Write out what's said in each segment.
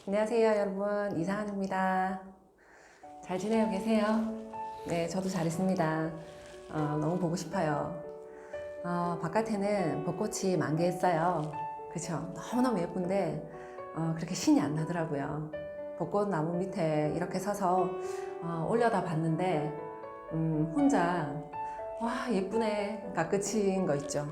안녕하세요 여러분, 이상한입니다. 잘 지내고 계세요? 네, 저도 잘 있습니다. 너무 보고 싶어요. 바깥에는 벚꽃이 만개했어요. 그쵸? 너무너무 예쁜데 그렇게 신이 안 나더라고요. 벚꽃 나무 밑에 이렇게 서서 올려다 봤는데 혼자 와 예쁘네가 끝인 거 있죠.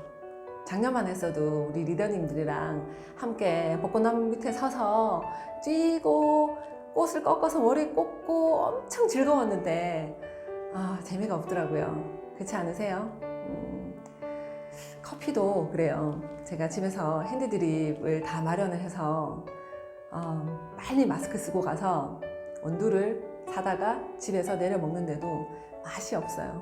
작년만 했어도 우리 리더님들이랑 함께 벚꽃나무 밑에 서서 뛰고 꽃을 꺾어서 머리에 꽂고 엄청 즐거웠는데 재미가 없더라고요. 그렇지 않으세요? 커피도 그래요. 제가 집에서 핸드드립을 다 마련을 해서 빨리 마스크 쓰고 가서 원두를 사다가 집에서 내려 먹는데도 맛이 없어요.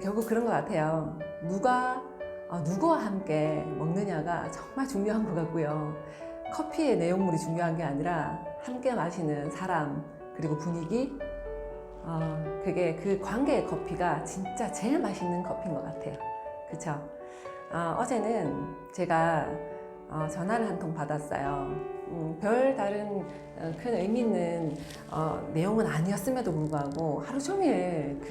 결국 그런 것 같아요. 누구와 함께 먹느냐가 정말 중요한 것 같고요. 커피의 내용물이 중요한 게 아니라 함께 마시는 사람 그리고 분위기, 그게 그 관계의 커피가 진짜 제일 맛있는 커피인 것 같아요. 그쵸? 어제는 제가 전화를 한 통 받았어요. 별 다른 큰 의미 있는 내용은 아니었음에도 불구하고 하루 종일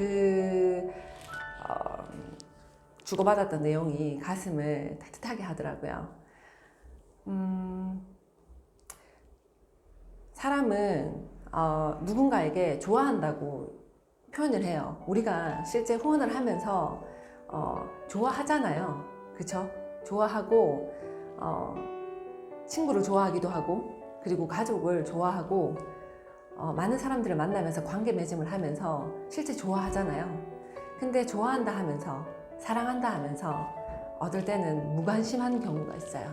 주고받았던 내용이 가슴을 따뜻하게 하더라고요. 사람은 누군가에게 좋아한다고 표현을 해요. 우리가 실제 후원을 하면서 좋아하잖아요. 그쵸? 좋아하고 친구를 좋아하기도 하고 그리고 가족을 좋아하고 많은 사람들을 만나면서 관계 맺음을 하면서 실제 좋아하잖아요. 근데 좋아한다 하면서 사랑한다 하면서 어떨 때는 무관심한 경우가 있어요.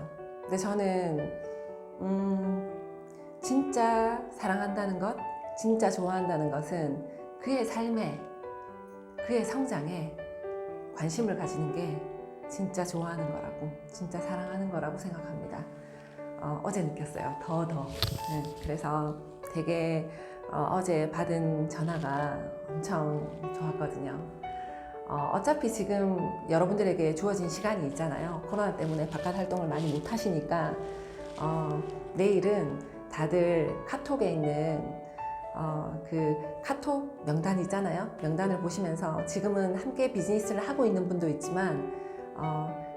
근데 저는 진짜 사랑한다는 것, 진짜 좋아한다는 것은 그의 삶에, 그의 성장에 관심을 가지는 게 진짜 좋아하는 거라고, 진짜 사랑하는 거라고 생각합니다. 어제 느꼈어요. 더. 네, 그래서 되게 어제 받은 전화가 엄청 좋았거든요. 어차피 지금 여러분들에게 주어진 시간이 있잖아요. 코로나 때문에 바깥 활동을 많이 못 하시니까 내일은 다들 카톡에 있는 그 카톡 명단 있잖아요. 명단을 보시면서 지금은 함께 비즈니스를 하고 있는 분도 있지만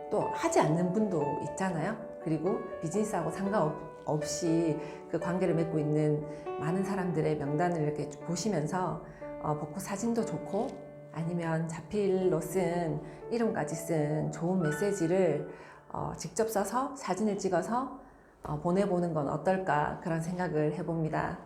또 하지 않는 분도 있잖아요. 그리고 비즈니스하고 상관없이 그 관계를 맺고 있는 많은 사람들의 명단을 이렇게 보시면서 벚꽃 사진도 좋고 아니면 자필로 쓴 이름까지 쓴 좋은 메시지를 직접 써서 사진을 찍어서 보내보는 건 어떨까 그런 생각을 해봅니다.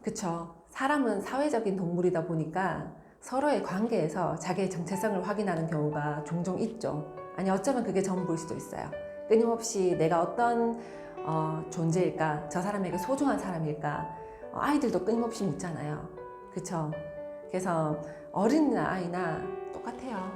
그쵸. 사람은 사회적인 동물이다 보니까 서로의 관계에서 자기의 정체성을 확인하는 경우가 종종 있죠. 아니 어쩌면 그게 전부일 수도 있어요. 끊임없이 내가 어떤 존재일까, 저 사람에게 소중한 사람일까, 아이들도 끊임없이 묻잖아요. 그쵸? 그래서 어린이나 아이나 똑같아요.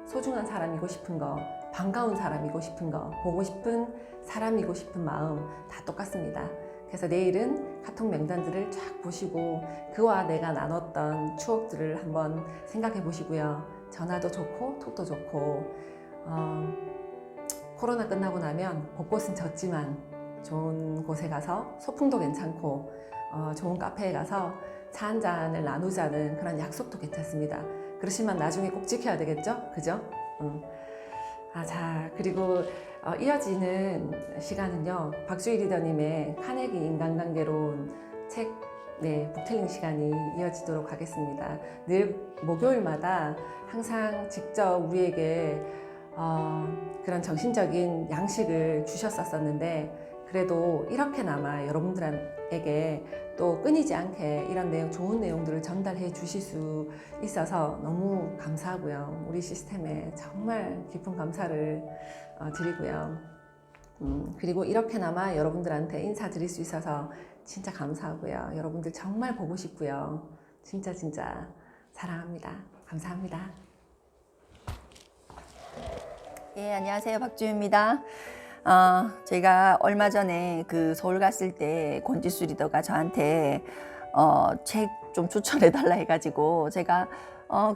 소중한 사람이고 싶은 거, 반가운 사람이고 싶은 거, 보고 싶은 사람이고 싶은 마음 다 똑같습니다. 그래서 내일은 카톡 명단들을 쫙 보시고 그와 내가 나눴던 추억들을 한번 생각해 보시고요. 전화도 좋고 톡도 좋고 코로나 끝나고 나면 벚꽃은 졌지만 좋은 곳에 가서 소풍도 괜찮고 좋은 카페에 가서 차 한 잔을 나누자는 그런 약속도 괜찮습니다. 그러시면 나중에 꼭 지켜야 되겠죠? 그죠? 자, 그리고 이어지는 시간은요, 박주희 리더님의 카네기 인간관계론 책, 북텔링 시간이 이어지도록 하겠습니다. 늘 목요일마다 항상 직접 우리에게 그런 정신적인 양식을 주셨었는데, 그래도 이렇게나마 여러분들에게 또 끊이지 않게 이런 내용, 좋은 내용들을 전달해 주실 수 있어서 너무 감사하고요. 우리 시스템에 정말 깊은 감사를 드리고요. 그리고 이렇게나마 여러분들한테 인사드릴 수 있어서 진짜 감사하고요. 여러분들 정말 보고 싶고요. 진짜 사랑합니다. 감사합니다. 예, 안녕하세요. 박주희입니다. 제가 얼마 전에 그 서울 갔을 때 권지수 리더가 저한테 책 좀 추천해 달라 해가지고 제가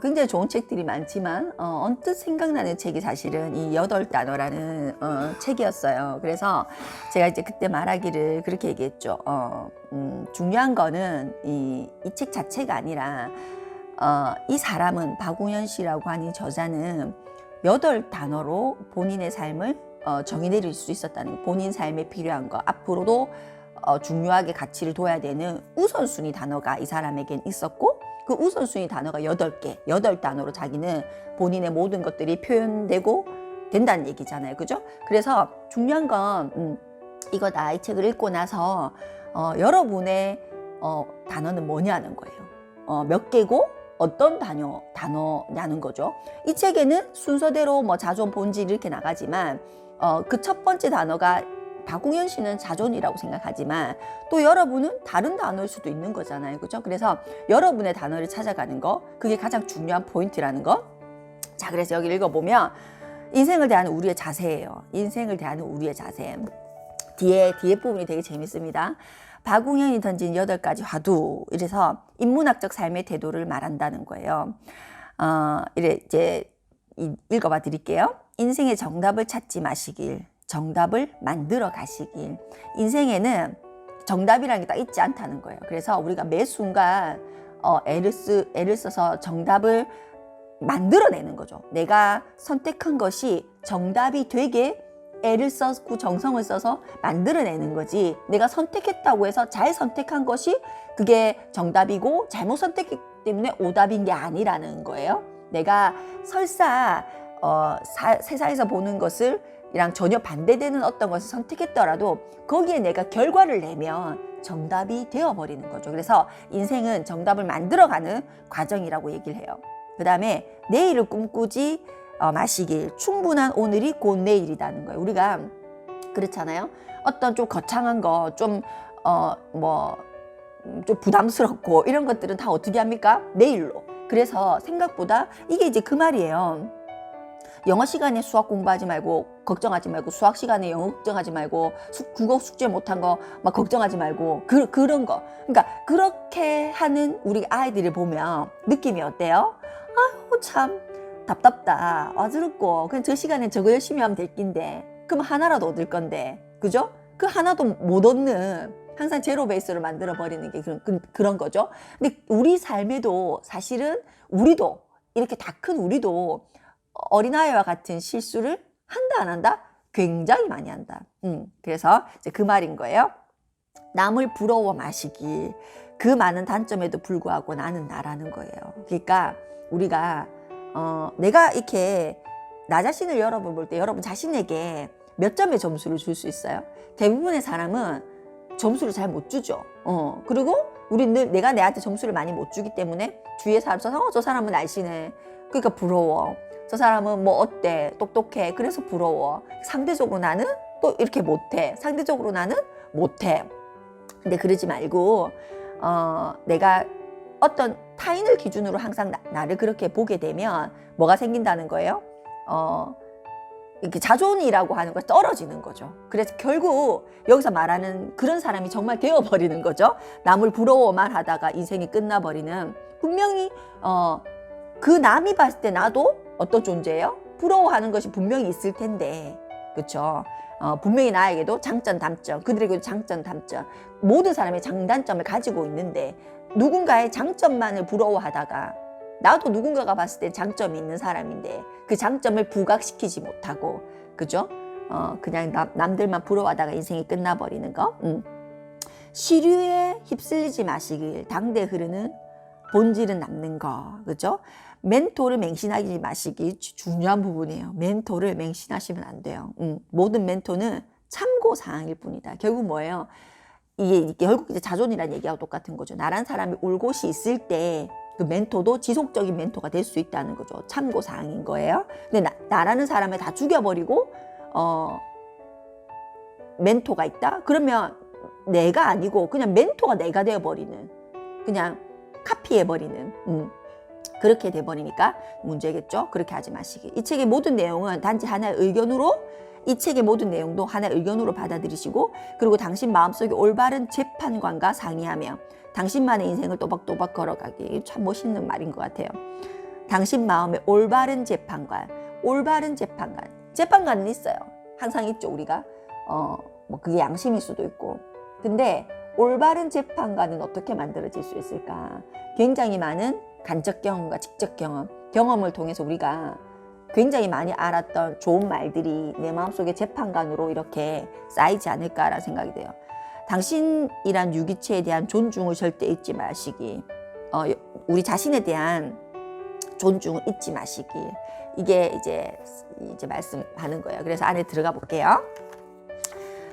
굉장히 좋은 책들이 많지만 언뜻 생각나는 책이 사실은 이 8단어라는 책이었어요. 그래서 제가 이제 그때 말하기를 그렇게 얘기했죠. 중요한 거는 이 책 자체가 아니라 이 사람은 박웅현 씨라고 하는 저자는 8단어로 본인의 삶을 정의 내릴 수 있었다는 거. 본인 삶에 필요한 거, 앞으로도 중요하게 가치를 둬야 되는 우선순위 단어가 이 사람에겐 있었고, 그 우선순위 단어가 8개, 8단어로 자기는 본인의 모든 것들이 표현되고 된다는 얘기잖아요. 그죠? 그래서 중요한 건 이거다. 이 책을 읽고 나서 여러분의 단어는 뭐냐는 거예요. 몇 개고 어떤 단어냐는 거죠. 이 책에는 순서대로 뭐 자존, 본질 이렇게 나가지만 그 첫 번째 단어가 박웅현 씨는 자존이라고 생각하지만 또 여러분은 다른 단어일 수도 있는 거잖아요. 그죠? 그래서 여러분의 단어를 찾아가는 거, 그게 가장 중요한 포인트라는 거. 자, 그래서 여기 읽어보면 인생을 대하는 우리의 자세예요. 인생을 대하는 우리의 자세. 뒤에 부분이 되게 재밌습니다. 박웅현이 던진 8가지 화두. 이래서 인문학적 삶의 태도를 말한다는 거예요. 이래 이제 읽어봐 드릴게요. 인생의 정답을 찾지 마시길. 정답을 만들어 가시길. 인생에는 정답이라는 게 딱 있지 않다는 거예요. 그래서 우리가 매 순간 애를 써서 정답을 만들어내는 거죠. 내가 선택한 것이 정답이 되게 애를 썼고 정성을 써서 만들어내는 거지, 내가 선택했다고 해서 잘 선택한 것이 그게 정답이고 잘못 선택했기 때문에 오답인 게 아니라는 거예요. 내가 설사 세상에서 보는 것을 이랑 전혀 반대되는 어떤 것을 선택했더라도 거기에 내가 결과를 내면 정답이 되어버리는 거죠. 그래서 인생은 정답을 만들어가는 과정이라고 얘기를 해요. 그 다음에 내일을 꿈꾸지 마시길. 충분한 오늘이 곧 내일이라는 거예요. 우리가 그렇잖아요. 어떤 좀 거창한 거, 좀 부담스럽고 이런 것들은 다 어떻게 합니까? 내일로. 그래서 생각보다 이게 이제 그 말이에요. 영어 시간에 수학 공부하지 말고 걱정하지 말고, 수학 시간에 영어 걱정하지 말고, 국어 숙제 못한 거 막 걱정하지 말고, 그런 거. 그러니까 그렇게 하는 우리 아이들을 보면 느낌이 어때요? 아유, 참 답답다, 어지럽고, 그냥 저 시간에 저거 열심히 하면 될 낀데, 그럼 하나라도 얻을 건데, 그죠? 그 하나도 못 얻는, 항상 제로 베이스로 만들어 버리는 게 그런 거죠. 근데 우리 삶에도 사실은 우리도 이렇게 다 큰 우리도 어린아이와 같은 실수를 한다 안 한다? 굉장히 많이 한다. 그래서 이제 그 말인 거예요. 남을 부러워 마시길. 그 많은 단점에도 불구하고 나는 나라는 거예요. 그러니까 우리가 내가 이렇게 나 자신을 여러분 볼 때 여러분 자신에게 몇 점의 점수를 줄 수 있어요? 대부분의 사람은 점수를 잘 못 주죠. 그리고 우리는 늘 내가 내한테 점수를 많이 못 주기 때문에 주위에 사람, 저 사람은 날씬해. 그러니까 부러워. 저 사람은 뭐 어때? 똑똑해. 그래서 부러워. 상대적으로 나는 또 이렇게 못해. 상대적으로 나는 못해. 근데 그러지 말고 내가 어떤 타인을 기준으로 항상 나를 그렇게 보게 되면 뭐가 생긴다는 거예요? 이렇게 자존이라고 하는 걸 떨어지는 거죠. 그래서 결국 여기서 말하는 그런 사람이 정말 되어버리는 거죠. 남을 부러워만 하다가 인생이 끝나버리는, 분명히 그 남이 봤을 때 나도 어떤 존재예요? 부러워하는 것이 분명히 있을 텐데, 그렇죠? 분명히 나에게도 장점, 단점, 그들에게도 장점, 단점, 모든 사람의 장단점을 가지고 있는데 누군가의 장점만을 부러워하다가 나도 누군가가 봤을 때 장점이 있는 사람인데 그 장점을 부각시키지 못하고, 그죠? 그냥 남들만 부러워하다가 인생이 끝나버리는 거. 시류에 휩쓸리지 마시길. 당대 흐르는 본질은 남는 거, 그죠? 멘토를 맹신하지 마시기 중요한 부분이에요. 멘토를 맹신하시면 안 돼요. 모든 멘토는 참고 사항일 뿐이다. 결국 뭐예요? 이게 결국 이제 자존이라는 얘기하고 똑같은 거죠. 나란 사람이 올 곳이 있을 때 그 멘토도 지속적인 멘토가 될 수 있다는 거죠. 참고 사항인 거예요. 근데 나라는 사람을 다 죽여버리고 멘토가 있다? 그러면 내가 아니고 그냥 멘토가 내가 되어버리는, 그냥 카피해버리는, 그렇게 돼버리니까 문제겠죠. 그렇게 하지 마시기. 이 책의 모든 내용은 단지 하나의 의견으로, 이 책의 모든 내용도 하나의 의견으로 받아들이시고, 그리고 당신 마음속에 올바른 재판관과 상의하며 당신만의 인생을 또박또박 걸어가기. 참 멋있는 말인 것 같아요. 당신 마음에 올바른 재판관. 올바른 재판관. 재판관은 있어요. 항상 있죠, 우리가. 뭐 그게 양심일 수도 있고. 근데 올바른 재판관은 어떻게 만들어질 수 있을까? 굉장히 많은 간접 경험과 직접 경험을 통해서 우리가 굉장히 많이 알았던 좋은 말들이 내 마음속에 재판관으로 이렇게 쌓이지 않을까라는 생각이 돼요. 당신이란 유기체에 대한 존중을 절대 잊지 마시기. 우리 자신에 대한 존중을 잊지 마시기. 이게 이제 말씀하는 거예요. 그래서 안에 들어가 볼게요.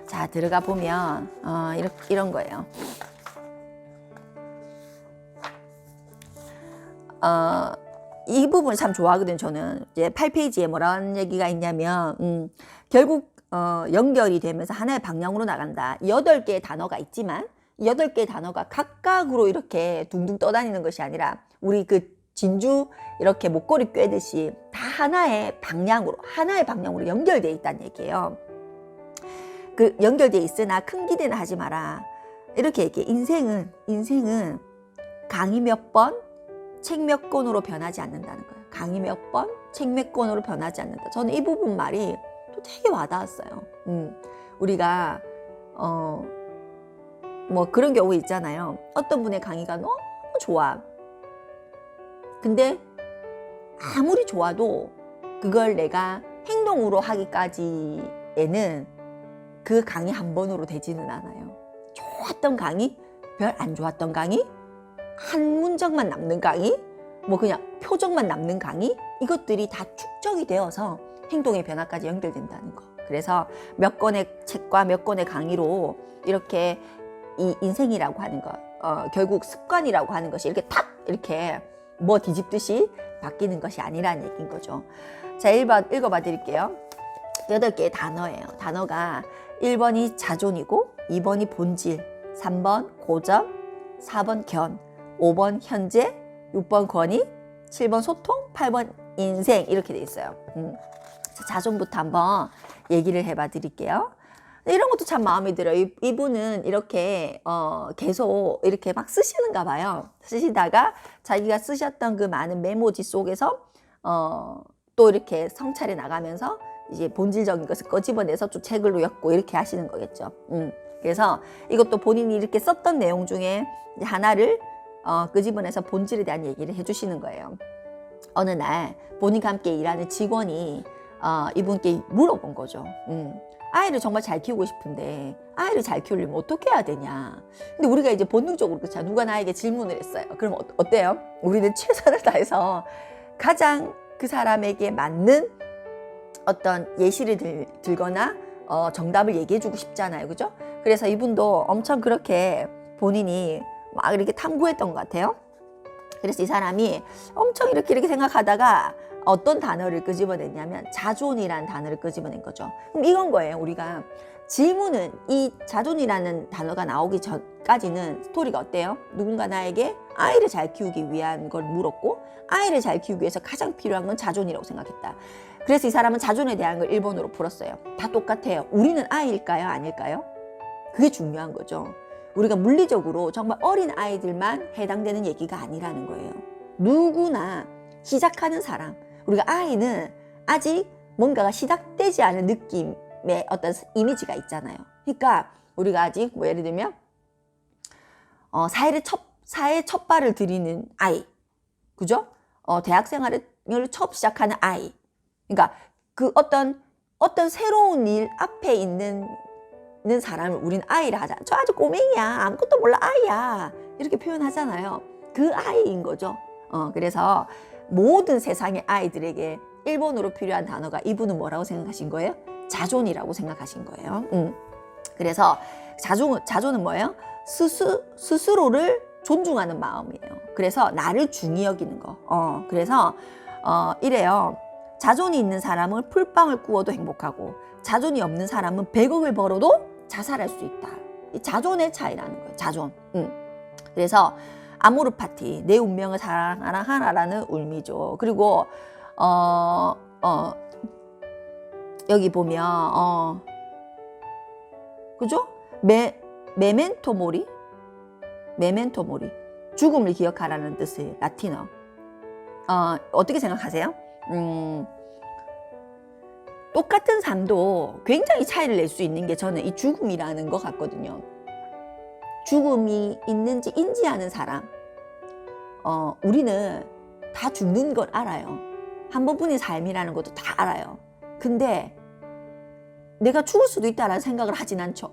자, 들어가 보면 이런 거예요. 이 부분 참 좋아하거든요. 저는 이제 8페이지에 뭐라는 얘기가 있냐면 결국 연결이 되면서 하나의 방향으로 나간다. 8개의 단어가 있지만 8개의 단어가 각각으로 이렇게 둥둥 떠다니는 것이 아니라 우리 그 진주 이렇게 목걸이 꿰듯이 다 하나의 방향으로 연결되어 있다는 얘기예요. 그 연결되어 있으나 큰 기대는 하지 마라. 이렇게 얘기해. 인생은 강의 몇 번, 책 몇 권으로 변하지 않는다는 거예요. 강의 몇 번, 책 몇 권으로 변하지 않는다. 저는 이 부분 말이 또 되게 와닿았어요. 우리가 뭐 그런 경우 있잖아요. 어떤 분의 강의가 너무 좋아. 근데 아무리 좋아도 그걸 내가 행동으로 하기까지에는 그 강의 한 번으로 되지는 않아요. 좋았던 강의, 별 안 좋았던 강의, 한 문장만 남는 강의, 뭐 그냥 표정만 남는 강의, 이것들이 다 축적이 되어서 행동의 변화까지 연결된다는 거. 그래서 몇 권의 책과 몇 권의 강의로 이렇게 이 인생이라고 하는 것, 결국 습관이라고 하는 것이 이렇게 탁 이렇게 뭐 뒤집듯이 바뀌는 것이 아니라는 얘기인 거죠. 자, 1번 읽어봐 드릴게요. 8개의 단어예요. 단어가 1번이 자존이고 2번이 본질, 3번 고점, 4번 견, 5번 현재, 6번 권위, 7번 소통, 8번 인생 이렇게 돼 있어요. 자, 자존부터 한번 얘기를 해봐 드릴게요. 이런 것도 참 마음에 들어요. 이분은 이렇게 계속 이렇게 막 쓰시는가 봐요. 쓰시다가 자기가 쓰셨던 그 많은 메모지 속에서 또 이렇게 성찰해 나가면서 이제 본질적인 것을 꺼집어내서 좀 책을 엮고 이렇게 하시는 거겠죠. 그래서 이것도 본인이 이렇게 썼던 내용 중에 하나를 끄집어내서 본질에 대한 얘기를 해주시는 거예요. 어느 날 본인과 함께 일하는 직원이 이분께 물어본 거죠. 아이를 정말 잘 키우고 싶은데 아이를 잘 키우려면 어떻게 해야 되냐. 근데 우리가 이제 본능적으로 그렇죠. 누가 나에게 질문을 했어요. 그럼 어때요? 우리는 최선을 다해서 가장 그 사람에게 맞는 어떤 예시를 들거나 정답을 얘기해주고 싶잖아요. 그죠? 그래서 이분도 엄청 그렇게 본인이 막 이렇게 탐구했던 것 같아요. 그래서 이 사람이 엄청 이렇게 생각하다가 어떤 단어를 끄집어냈냐면 자존이라는 단어를 끄집어낸 거죠. 그럼 이건 거예요. 우리가 질문은 이 자존이라는 단어가 나오기 전까지는 스토리가 어때요? 누군가 나에게 아이를 잘 키우기 위한 걸 물었고 아이를 잘 키우기 위해서 가장 필요한 건 자존이라고 생각했다. 그래서 이 사람은 자존에 대한 걸 1번으로 풀었어요. 다 똑같아요. 우리는 아이일까요? 아닐까요? 그게 중요한 거죠. 우리가 물리적으로 정말 어린 아이들만 해당되는 얘기가 아니라는 거예요. 누구나 시작하는 사람, 우리가 아이는 아직 뭔가가 시작되지 않은 느낌의 어떤 이미지가 있잖아요. 그러니까 우리가 아직 뭐 예를 들면 사회 첫 발을 들이는 아이, 그죠? 대학 생활을 처음 시작하는 아이. 그러니까 그 어떤 새로운 일 앞에 있는 사람을 우리는 아이라 하잖아. 저 아주 꼬맹이야. 아무것도 몰라. 아이야. 이렇게 표현하잖아요. 그 아이인 거죠. 그래서 모든 세상의 아이들에게 1번으로 필요한 단어가 이분은 뭐라고 생각하신 거예요? 자존이라고 생각하신 거예요. 그래서 자존은 뭐예요? 스스로를 존중하는 마음이에요. 그래서 나를 중히 여기는 거. 그래서 이래요. 자존이 있는 사람은 풀빵을 구워도 행복하고 자존이 없는 사람은 100억을 벌어도 자살할 수 있다. 이 자존의 차이라는 거예요. 자존. 그래서 아모르 파티, 내 운명을 사랑하라는 울미죠. 그리고 여기 보면 그죠? 메멘토 모리 죽음을 기억하라는 뜻의 라틴어. 어떻게 생각하세요? 똑같은 삶도 굉장히 차이를 낼 수 있는 게 저는 이 죽음이라는 것 같거든요. 죽음이 있는지 인지하는 사람. 우리는 다 죽는 걸 알아요. 한 번뿐인 삶이라는 것도 다 알아요. 근데 내가 죽을 수도 있다라는 생각을 하진 않죠.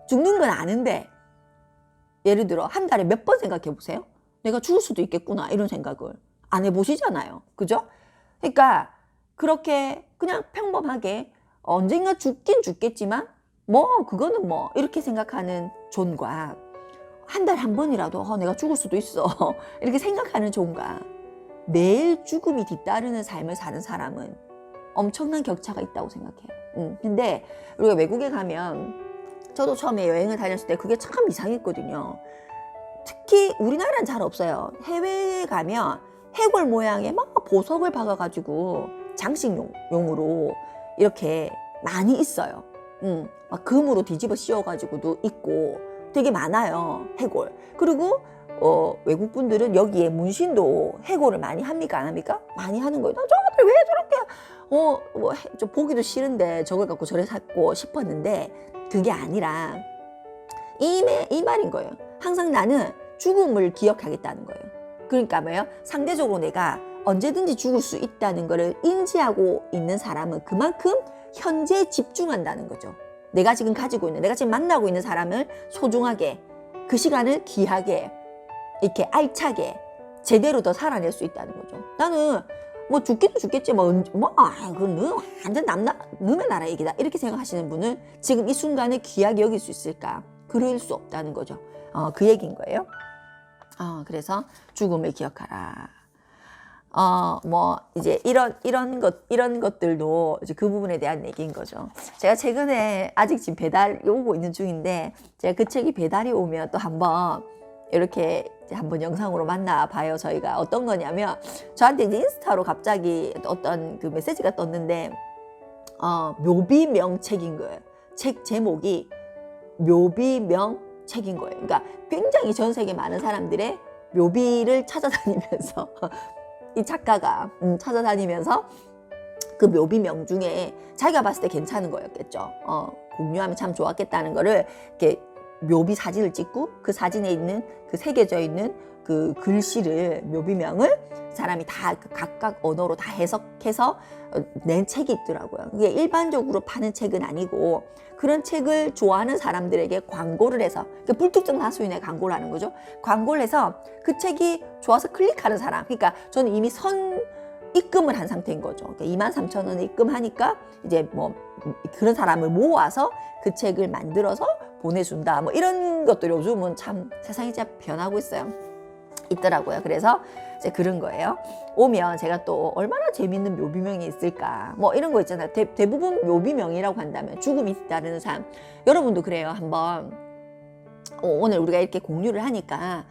죽는 건 아는데 예를 들어 한 달에 몇 번 생각해 보세요. 내가 죽을 수도 있겠구나 이런 생각을 안 해보시잖아요. 그죠? 그러니까 그렇게 그냥 평범하게 언젠가 죽긴 죽겠지만 뭐 그거는 뭐 이렇게 생각하는 존과 한 달에 한 번이라도 내가 죽을 수도 있어 이렇게 생각하는 존과 매일 죽음이 뒤따르는 삶을 사는 사람은 엄청난 격차가 있다고 생각해요. 근데 우리가 외국에 가면 저도 처음에 여행을 다녔을 때 그게 참 이상했거든요. 특히 우리나라는 잘 없어요. 해외에 가면 해골 모양의 막 보석을 박아가지고 장식용으로 이렇게 많이 있어요. 막 금으로 뒤집어 씌워가지고도 있고 되게 많아요. 해골. 그리고 외국 분들은 여기에 문신도 해골을 많이 합니까? 안 합니까? 많이 하는 거예요. 저들 왜 저렇게 저 보기도 싫은데 저걸 갖고 저래 샀고 싶었는데 그게 아니라 이 말인 거예요. 항상 나는 죽음을 기억하겠다는 거예요. 그러니까 뭐예요? 상대적으로 내가 언제든지 죽을 수 있다는 것을 인지하고 있는 사람은 그만큼 현재에 집중한다는 거죠. 내가 지금 가지고 있는, 내가 지금 만나고 있는 사람을 소중하게, 그 시간을 귀하게, 이렇게 알차게 제대로 더 살아낼 수 있다는 거죠. 나는 뭐 죽기도 죽겠지 그건 완전 남의 나라 얘기다 이렇게 생각하시는 분은 지금 이 순간을 귀하게 여길 수 있을까? 그럴 수 없다는 거죠. 그 얘기인 거예요. 그래서 죽음을 기억하라. 뭐 이제 이런 것들도 이제 그 부분에 대한 얘기인 거죠. 제가 최근에 아직 지금 배달이 오고 있는 중인데 제가 그 책이 배달이 오면 또 한번 이렇게 한번 영상으로 만나봐요. 저희가 어떤 거냐면 저한테 이제 인스타로 갑자기 어떤 그 메시지가 떴는데 묘비명 책인 거예요. 책 제목이 묘비명 책인 거예요. 그러니까 굉장히 전 세계 많은 사람들의 묘비를 찾아다니면서 이 작가가 찾아다니면서 그 묘비명 중에 자기가 봤을 때 괜찮은 거였겠죠. 공유하면 참 좋았겠다는 거를 이렇게 묘비 사진을 찍고 그 사진에 있는 그 새겨져 있는 그 글씨를 묘비명을 사람이 다 각각 언어로 다 해석해서 낸 책이 있더라고요. 이게 일반적으로 파는 책은 아니고 그런 책을 좋아하는 사람들에게 광고를 해서 그러니까 불특정 다수인의 광고를 하는 거죠. 광고를 해서 그 책이 좋아서 클릭하는 사람. 그러니까 저는 이미 입금을 한 상태인 거죠. 그러니까 23,000원에 입금하니까 이제 뭐 그런 사람을 모아서 그 책을 만들어서 보내준다. 뭐 이런 것들이 요즘은 참 세상이 진짜 변하고 있더라고요. 그래서 이제 그런 거예요. 오면 제가 또 얼마나 재밌는 묘비명이 있을까. 뭐 이런 거 있잖아요. 대부분 묘비명이라고 한다면 죽음이 따르는 삶. 여러분도 그래요. 한번 오늘 우리가 이렇게 공유를 하니까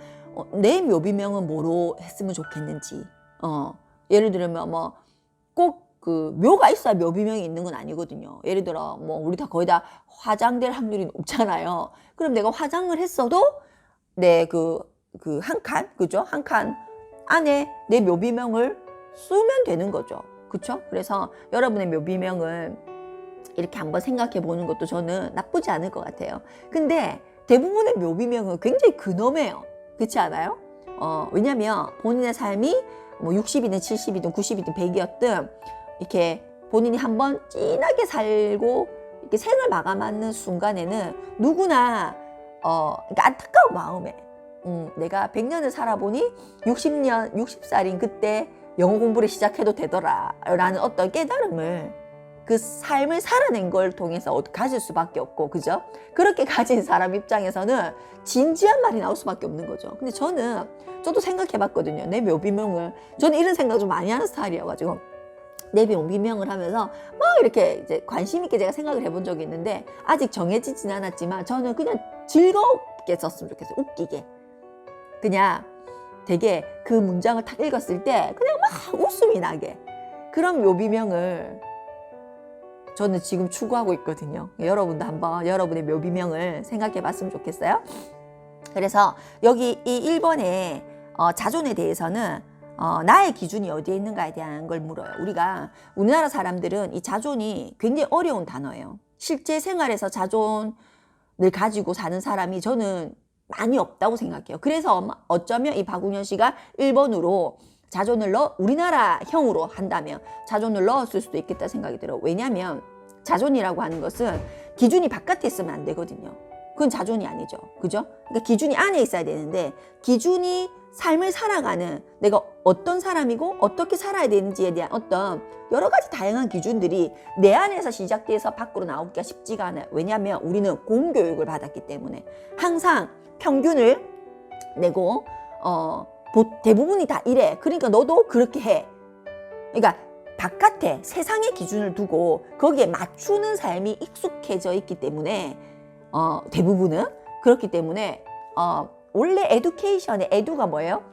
내 묘비명은 뭐로 했으면 좋겠는지. 예를 들면 뭐 꼭 그 묘가 있어야 묘비명이 있는 건 아니거든요. 예를 들어 뭐 우리 다 거의 다 화장될 확률이 높잖아요. 그럼 내가 화장을 했어도 내 그 한 칸, 그죠? 한 칸 안에 내 묘비명을 쓰면 되는 거죠. 그렇죠? 그래서 여러분의 묘비명을 이렇게 한번 생각해 보는 것도 저는 나쁘지 않을 것 같아요. 근데 대부분의 묘비명은 굉장히 근엄해요. 그렇지 않아요? 왜냐면 본인의 삶이 뭐 60이든 70이든 90이든 100이었든 이렇게 본인이 한번 진하게 살고 이렇게 생을 마감하는 순간에는 누구나 그러니까 안타까운 마음에 내가 100년을 살아보니 60살인 그때 영어 공부를 시작해도 되더라 라는 어떤 깨달음을 그 삶을 살아낸 걸 통해서 가질 수밖에 없고, 그죠? 그렇게 가진 사람 입장에서는 진지한 말이 나올 수밖에 없는 거죠. 근데 저도 생각해 봤거든요. 내 묘비명을. 저는 이런 생각 좀 많이 하는 스타일이어가지고. 내 묘비명을 하면서 막 이렇게 이제 관심 있게 제가 생각을 해본 적이 있는데 아직 정해지진 않았지만 저는 그냥 즐겁게 썼으면 좋겠어요. 웃기게. 그냥 되게 그 문장을 딱 읽었을 때 그냥 막 웃음이 나게. 그런 묘비명을 저는 지금 추구하고 있거든요. 여러분도 한번 여러분의 묘비명을 생각해 봤으면 좋겠어요. 그래서 여기 이 1번의 자존에 대해서는 나의 기준이 어디에 있는가에 대한 걸 물어요. 우리나라 사람들은 이 자존이 굉장히 어려운 단어예요. 실제 생활에서 자존을 가지고 사는 사람이 저는 많이 없다고 생각해요. 그래서 어쩌면 이 박웅현 씨가 1번으로 자존을 우리나라형으로 한다면 자존을 넣었을 수도 있겠다 생각이 들어요. 왜냐하면 자존이라고 하는 것은 기준이 바깥에 있으면 안 되거든요. 그건 자존이 아니죠. 그죠? 그러니까 기준이 안에 있어야 되는데 기준이 삶을 살아가는 내가 어떤 사람이고 어떻게 살아야 되는지에 대한 어떤 여러 가지 다양한 기준들이 내 안에서 시작돼서 밖으로 나오기가 쉽지가 않아요. 왜냐하면 우리는 공교육을 받았기 때문에 항상 평균을 내고 대부분이 다 이래. 그러니까 너도 그렇게 해. 그러니까 바깥에 세상의 기준을 두고 거기에 맞추는 삶이 익숙해져 있기 때문에 대부분은 그렇기 때문에 원래 에듀케이션의 에듀가 뭐예요?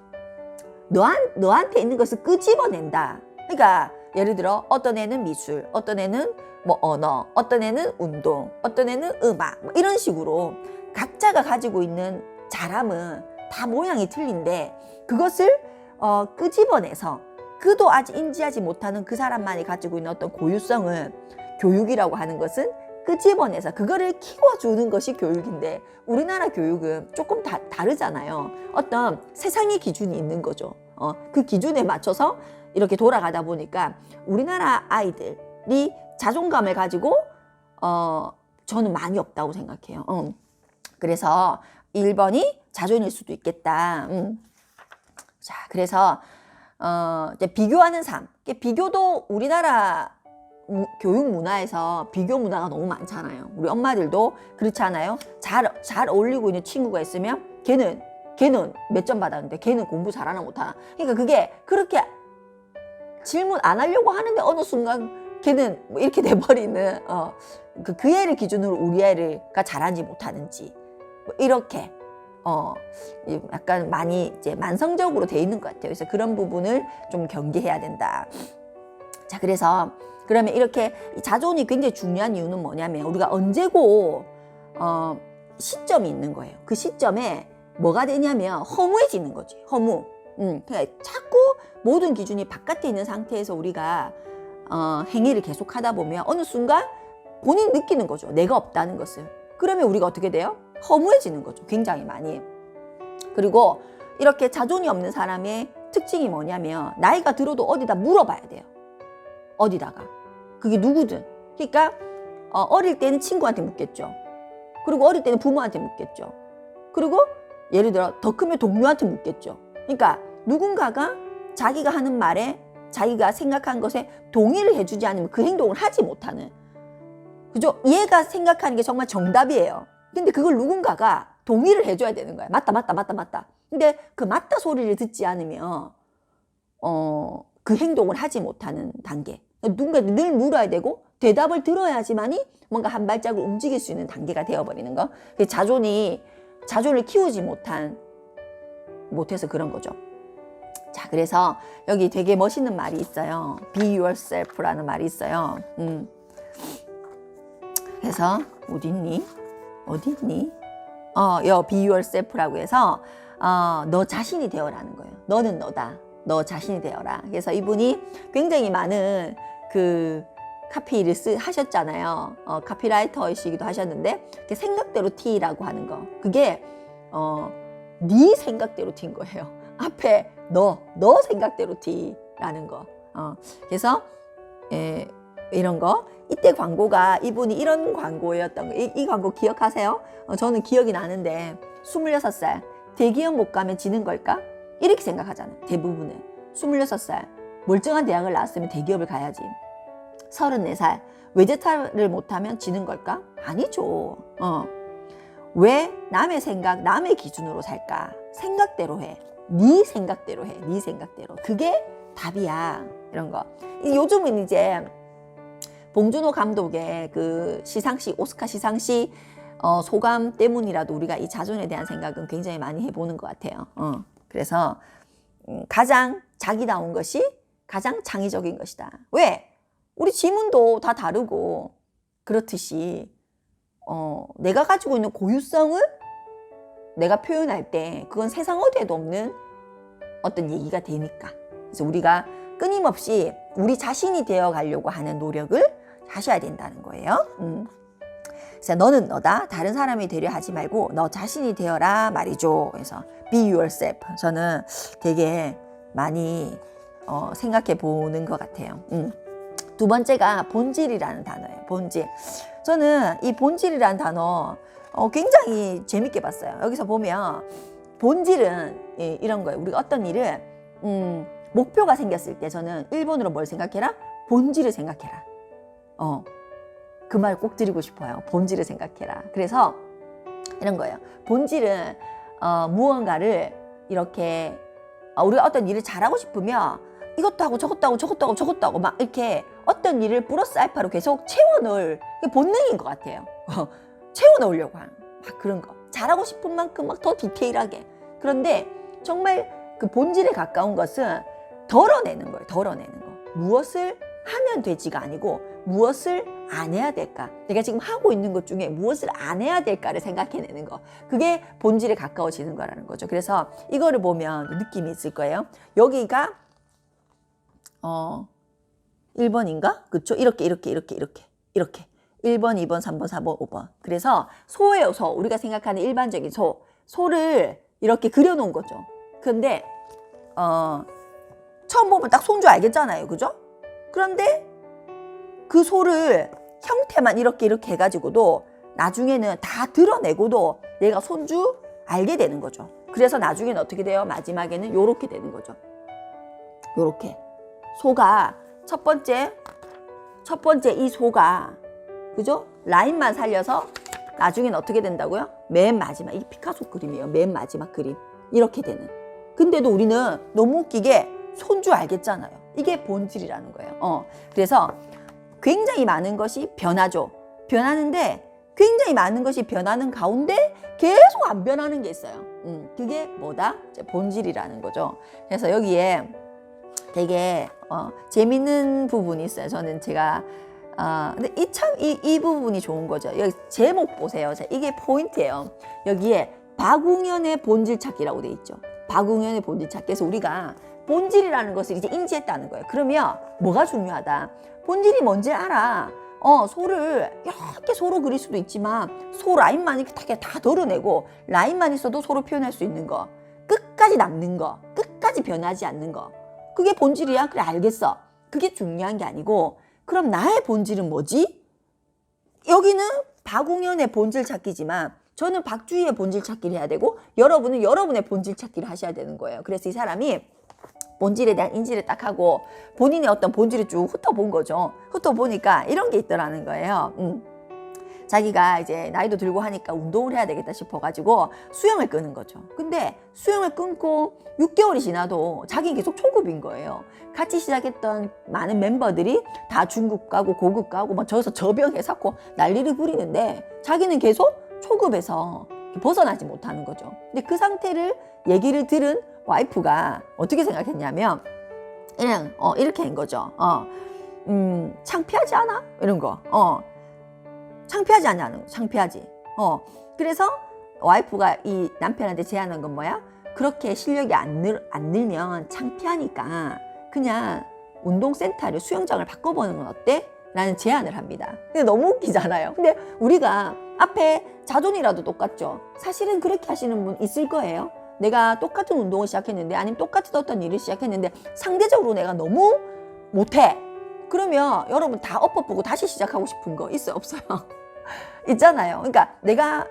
너한테 있는 것을 끄집어낸다. 그러니까 예를 들어 어떤 애는 미술, 어떤 애는 뭐 언어, 어떤 애는 운동, 어떤 애는 음악 뭐 이런 식으로 각자가 가지고 있는 잘함은 다 모양이 틀린데 그것을 끄집어내서 그도 아직 인지하지 못하는 그 사람만이 가지고 있는 어떤 고유성을 교육이라고 하는 것은 끄집어내서 그거를 키워주는 것이 교육인데 우리나라 교육은 조금 다르잖아요. 어떤 세상의 기준이 있는 거죠. 그 기준에 맞춰서 이렇게 돌아가다 보니까 우리나라 아이들이 자존감을 가지고 저는 많이 없다고 생각해요. 그래서 1번이 자존일 수도 있겠다. 자, 그래서 이제 비교하는 삶. 비교도 우리나라 교육 문화에서 비교 문화가 너무 많잖아요. 우리 엄마들도 그렇지 않아요? 잘 어울리고 있는 친구가 있으면 걔는 몇 점 받았는데 걔는 공부 잘하나 못하나. 그러니까 그게 그렇게 질문 안 하려고 하는데 어느 순간 걔는 뭐 이렇게 돼버리는 그 애를 기준으로 우리 애가 잘하는지 못하는지 뭐 이렇게 약간 많이 이제 만성적으로 돼 있는 것 같아요. 그래서 그런 부분을 좀 경계해야 된다. 자, 그래서 그러면 이렇게 자존이 굉장히 중요한 이유는 뭐냐면 우리가 언제고 시점이 있는 거예요. 그 시점에 뭐가 되냐면 허무해지는 거지. 허무. 그러니까 자꾸 모든 기준이 바깥에 있는 상태에서 우리가 행위를 계속하다 보면 어느 순간 본인이 느끼는 거죠. 내가 없다는 것을. 그러면 우리가 어떻게 돼요? 허무해지는 거죠. 굉장히 많이. 그리고 이렇게 자존이 없는 사람의 특징이 뭐냐면 나이가 들어도 어디다 물어봐야 돼요. 어디다가. 그게 누구든. 그러니까 어릴 때는 친구한테 묻겠죠. 그리고 어릴 때는 부모한테 묻겠죠. 그리고 예를 들어 더 크면 동료한테 묻겠죠. 그러니까 누군가가 자기가 하는 말에 자기가 생각한 것에 동의를 해주지 않으면 그 행동을 하지 못하는. 그죠? 얘가 생각하는 게 정말 정답이에요. 근데 그걸 누군가가 동의를 해줘야 되는 거야. 맞다, 맞다, 맞다, 맞다. 근데 그 맞다 소리를 듣지 않으면 그 행동을 하지 못하는 단계. 누군가 늘 물어야 되고 대답을 들어야지만이 뭔가 한 발자국 움직일 수 있는 단계가 되어버리는 거. 자존을 키우지 못해서 그런 거죠. 자, 그래서 여기 되게 멋있는 말이 있어요. Be yourself라는 말이 있어요. 그래서 어디 있니? Be yourself라고 해서 너 자신이 되어라는 거예요. 너는 너다. 너 자신이 되어라. 그래서 이분이 굉장히 많은 그 카피를 하셨잖아요. 카피라이터이시기도 하셨는데 생각대로 T라고 하는 거. 그게 네 생각대로 T인 거예요. 앞에 너 생각대로 T라는 거. 그래서 이런 거. 이때 광고가 이분이 이런 광고였던 거. 이 광고 기억하세요? 저는 기억이 나는데 26살 대기업 못 가면 지는 걸까? 이렇게 생각하잖아요. 대부분은 26살 멀쩡한 대학을 나왔으면 대기업을 가야지. 34살 외제차를 못하면 지는 걸까? 아니죠. 왜 남의 생각, 남의 기준으로 살까? 생각대로 해. 네 생각대로 해. 네 생각대로. 그게 답이야. 이런 거. 요즘은 이제 봉준호 감독의 그 시상식, 오스카 시상식 소감 때문이라도 우리가 이 자존에 대한 생각은 굉장히 많이 해보는 것 같아요. 그래서 가장 자기다운 것이 가장 창의적인 것이다. 왜? 우리 지문도 다 다르고 그렇듯이 내가 가지고 있는 고유성을 내가 표현할 때 그건 세상 어디에도 없는 어떤 얘기가 되니까. 그래서 우리가 끊임없이 우리 자신이 되어 가려고 하는 노력을 하셔야 된다는 거예요. 그래서 너는 너다. 다른 사람이 되려 하지 말고 너 자신이 되어라 말이죠. 그래서 be yourself. 저는 되게 많이 생각해 보는 것 같아요. 두 번째가 본질이라는 단어예요. 본질. 저는 이 본질이라는 단어 굉장히 재밌게 봤어요. 여기서 보면 본질은 이런 거예요. 우리가 어떤 일을 목표가 생겼을 때 저는 일본어로 뭘 생각해라? 본질을 생각해라. 그 말 꼭 드리고 싶어요. 본질을 생각해라. 그래서 이런 거예요. 본질은 무언가를 이렇게 우리가 어떤 일을 잘하고 싶으면 이것도 하고 저것도 하고 저것도 하고 저것도 하고 막 이렇게 어떤 일을 플러스 알파로 계속 채워넣을 본능인 것 같아요. 채워넣으려고 하는 막 그런 거. 잘하고 싶은 만큼 막 더 디테일하게. 그런데 정말 그 본질에 가까운 것은 덜어내는 거예요. 덜어내는 거. 무엇을 하면 되지가 아니고 무엇을 안 해야 될까? 내가 지금 하고 있는 것 중에 무엇을 안 해야 될까를 생각해내는 거. 그게 본질에 가까워지는 거라는 거죠. 그래서 이거를 보면 느낌이 있을 거예요. 여기가 1번인가? 그렇죠? 이렇게 1번, 2번, 3번, 4번, 5번. 그래서 소예요, 소. 우리가 생각하는 일반적인 소. 소를 이렇게 그려놓은 거죠. 근데 처음 보면 딱 손주 알겠잖아요. 그죠? 그런데 그 소를 형태만 이렇게 해가지고도 나중에는 다 드러내고도 내가 손주 알게 되는 거죠. 그래서 나중에는 어떻게 돼요? 마지막에는 요렇게 되는 거죠. 요렇게. 소가 첫 번째 이 소가 그죠? 라인만 살려서 나중에는 어떻게 된다고요? 맨 마지막, 이 피카소 그림이에요. 맨 마지막 그림. 이렇게 되는. 근데도 우리는 너무 웃기게 손주 알겠잖아요. 이게 본질이라는 거예요. 그래서 굉장히 많은 것이 변하죠. 변하는데 굉장히 많은 것이 변하는 가운데 계속 안 변하는 게 있어요. 그게 뭐다? 본질이라는 거죠. 그래서 여기에 되게 재밌는 부분이 있어요. 저는 제가 근데 이 부분이 좋은 거죠. 여기 제목 보세요. 자, 이게 포인트예요. 여기에 박웅현의 본질 찾기라고 돼 있죠. 박웅현의 본질 찾기. 그래서 우리가 본질이라는 것을 이제 인지했다는 거예요. 그러면 뭐가 중요하다? 본질이 뭔지 알아. 소를 이렇게 소로 그릴 수도 있지만 소 라인만 이렇게 다 덜어내고 라인만 있어도 소로 표현할 수 있는 거. 끝까지 남는 거. 끝까지 변하지 않는 거. 그게 본질이야? 그래 알겠어. 그게 중요한 게 아니고 그럼 나의 본질은 뭐지? 여기는 박웅현의 본질 찾기지만 저는 박주희의 본질 찾기를 해야 되고 여러분은 여러분의 본질 찾기를 하셔야 되는 거예요. 그래서 이 사람이 본질에 대한 인지를 딱 하고 본인의 어떤 본질을 쭉 훑어본 거죠. 훑어보니까 이런 게 있더라는 거예요. 자기가 이제 나이도 들고 하니까 운동을 해야 되겠다 싶어가지고 수영을 끄는 거죠. 근데 수영을 끊고 6개월이 지나도 자기는 계속 초급인 거예요. 같이 시작했던 많은 멤버들이 다 중급 가고 고급 가고 막 저기서 저병 해갖고 난리를 부리는데 자기는 계속 초급에서 벗어나지 못하는 거죠. 근데 그 상태를 얘기를 들은 와이프가 어떻게 생각했냐면 그냥 이렇게 한 거죠. 창피하지 않아? 이런 거. 창피하지 않냐는 창피하지. 그래서 와이프가 이 남편한테 제안한 건 뭐야? 그렇게 실력이 안 늘면 창피하니까 그냥 운동센터를 수영장을 바꿔보는 건 어때? 라는 제안을 합니다. 근데 너무 웃기잖아요. 근데 우리가 앞에 자존이라도 똑같죠. 사실은 그렇게 하시는 분 있을 거예요. 내가 똑같은 운동을 시작했는데 아니면 똑같은 어떤 일을 시작했는데 상대적으로 내가 너무 못해. 그러면 여러분 다 엎어보고 다시 시작하고 싶은 거 있어요? 없어요? 있잖아요. 그러니까 내가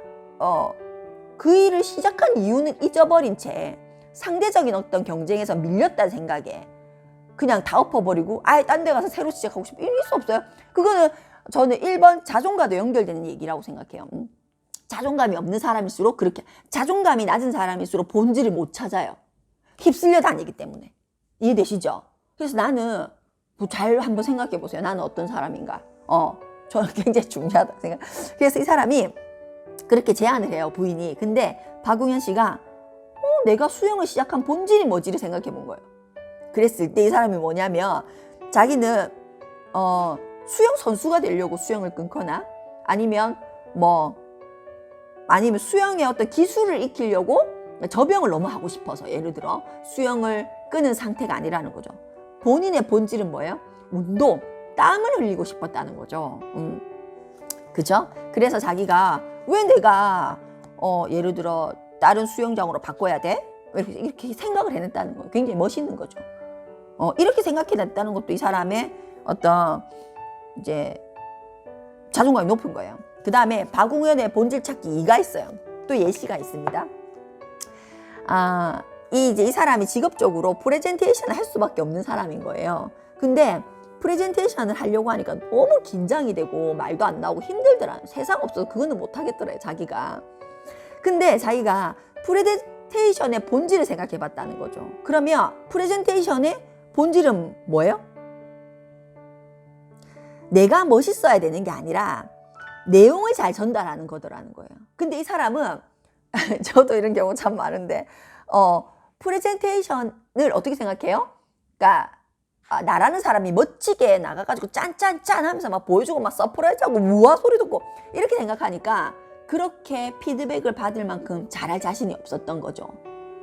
그 일을 시작한 이유는 잊어버린 채 상대적인 어떤 경쟁에서 밀렸다는 생각에 그냥 다 엎어버리고 아예 딴 데 가서 새로 시작하고 싶어. 이럴 수 없어요. 그거는 저는 1번 자존과도 연결되는 얘기라고 생각해요. 자존감이 없는 사람일수록 그렇게 자존감이 낮은 사람일수록 본질을 못 찾아요. 휩쓸려 다니기 때문에. 이해되시죠? 그래서 나는 잘 한번 생각해 보세요. 나는 어떤 사람인가? 저는 굉장히 중요하다고 생각. 그래서 이 사람이 그렇게 제안을 해요, 부인이. 근데 박웅현 씨가 내가 수영을 시작한 본질이 뭐지를 생각해 본 거예요. 그랬을 때 이 사람이 뭐냐면 자기는 수영 선수가 되려고 수영을 끊거나 아니면 수영의 어떤 기술을 익히려고 저병을 너무 하고 싶어서 예를 들어 수영을 끄는 상태가 아니라는 거죠. 본인의 본질은 뭐예요? 운동, 땀을 흘리고 싶었다는 거죠. 그죠? 그래서 자기가 왜 내가 예를 들어 다른 수영장으로 바꿔야 돼? 이렇게 생각을 해냈다는 거예요. 굉장히 멋있는 거죠. 이렇게 생각해냈다는 것도 이 사람의 어떤 이제 자존감이 높은 거예요. 그 다음에 박웅현의 본질 찾기 2가 있어요. 또 예시가 있습니다. 이 사람이 직업적으로 프레젠테이션을 할 수밖에 없는 사람인 거예요. 근데 프레젠테이션을 하려고 하니까 너무 긴장이 되고 말도 안 나오고 힘들더라. 세상 없어서 그거는 못 하겠더래, 자기가. 근데 자기가 프레젠테이션의 본질을 생각해 봤다는 거죠. 그러면 프레젠테이션의 본질은 뭐예요? 내가 멋있어야 되는 게 아니라 내용을 잘 전달하는 거더라는 거예요. 근데 이 사람은 저도 이런 경우 참 많은데 프레젠테이션을 어떻게 생각해요? 그러니까 나라는 사람이 멋지게 나가가지고 짠짠짠 하면서 막 보여주고 막 서프라이즈하고 우와 소리 듣고 이렇게 생각하니까 그렇게 피드백을 받을 만큼 잘할 자신이 없었던 거죠.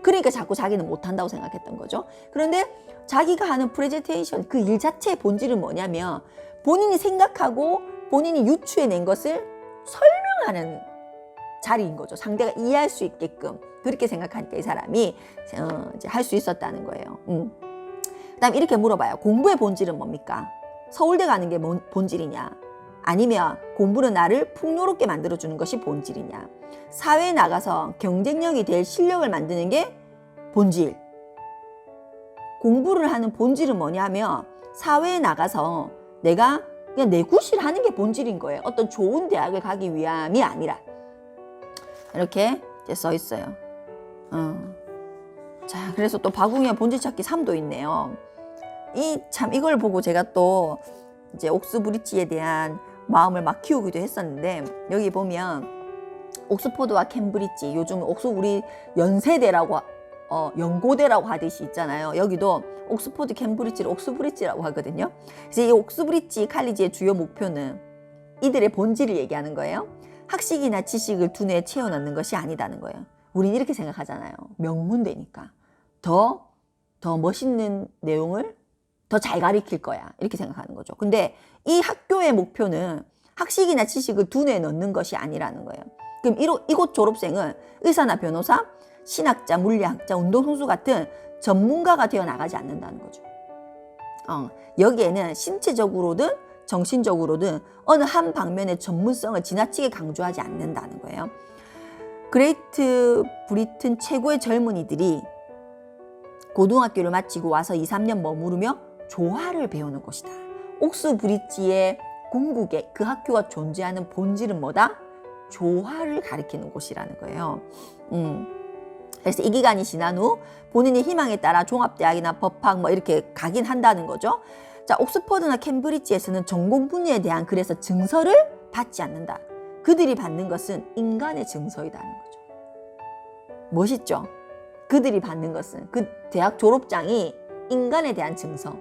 그러니까 자꾸 자기는 못한다고 생각했던 거죠. 그런데 자기가 하는 프레젠테이션 그 일 자체의 본질은 뭐냐면 본인이 생각하고 본인이 유추해낸 것을 설명하는 자리인 거죠. 상대가 이해할 수 있게끔 그렇게 생각하니까 이 사람이 이제 할 수 있었다는 거예요. 그다음 이렇게 물어봐요. 공부의 본질은 뭡니까? 서울대 가는 게 본질이냐? 아니면 공부는 나를 풍요롭게 만들어주는 것이 본질이냐? 사회에 나가서 경쟁력이 될 실력을 만드는 게 본질. 공부를 하는 본질은 뭐냐면 사회에 나가서 내가 그냥 내 구실을 하는 게 본질인 거예요. 어떤 좋은 대학을 가기 위함이 아니라. 이렇게 이제 써 있어요. 자, 그래서 또 박웅현 본질 찾기 3도 있네요. 이걸 보고 제가 또 이제 옥스브리지에 대한 마음을 막 키우기도 했었는데 여기 보면 옥스포드와 캠브리지 요즘 우리 연세대라고 연고대라고 하듯이 있잖아요. 여기도 옥스포드 캠브리지를 옥스브리지라고 하거든요. 그래서 이 옥스브리지 칼리지의 주요 목표는 이들의 본질을 얘기하는 거예요. 학식이나 지식을 두뇌에 채워 넣는 것이 아니다는 거예요. 우린 이렇게 생각하잖아요. 명문대니까 더 멋있는 내용을 더 잘 가르칠 거야. 이렇게 생각하는 거죠. 근데 이 학교의 목표는 학식이나 지식을 두뇌에 넣는 것이 아니라는 거예요. 그럼 이곳 졸업생은 의사나 변호사, 신학자, 물리학자, 운동선수 같은 전문가가 되어 나가지 않는다는 거죠. 여기에는 신체적으로든 정신적으로든 어느 한 방면의 전문성을 지나치게 강조하지 않는다는 거예요. 그레이트 브리튼 최고의 젊은이들이 고등학교를 마치고 와서 2, 3년 머무르며 조화를 배우는 곳이다. 옥스브리지의 궁극의 그 학교가 존재하는 본질은 뭐다? 조화를 가리키는 곳이라는 거예요. 그래서 이 기간이 지난 후 본인의 희망에 따라 종합대학이나 법학 뭐 이렇게 가긴 한다는 거죠. 자, 옥스퍼드나 캠브리지에서는 전공 분야에 대한 그래서 증서를 받지 않는다. 그들이 받는 것은 인간의 증서이라는 거죠. 멋있죠? 그들이 받는 것은 그 대학 졸업장이 인간에 대한 증서.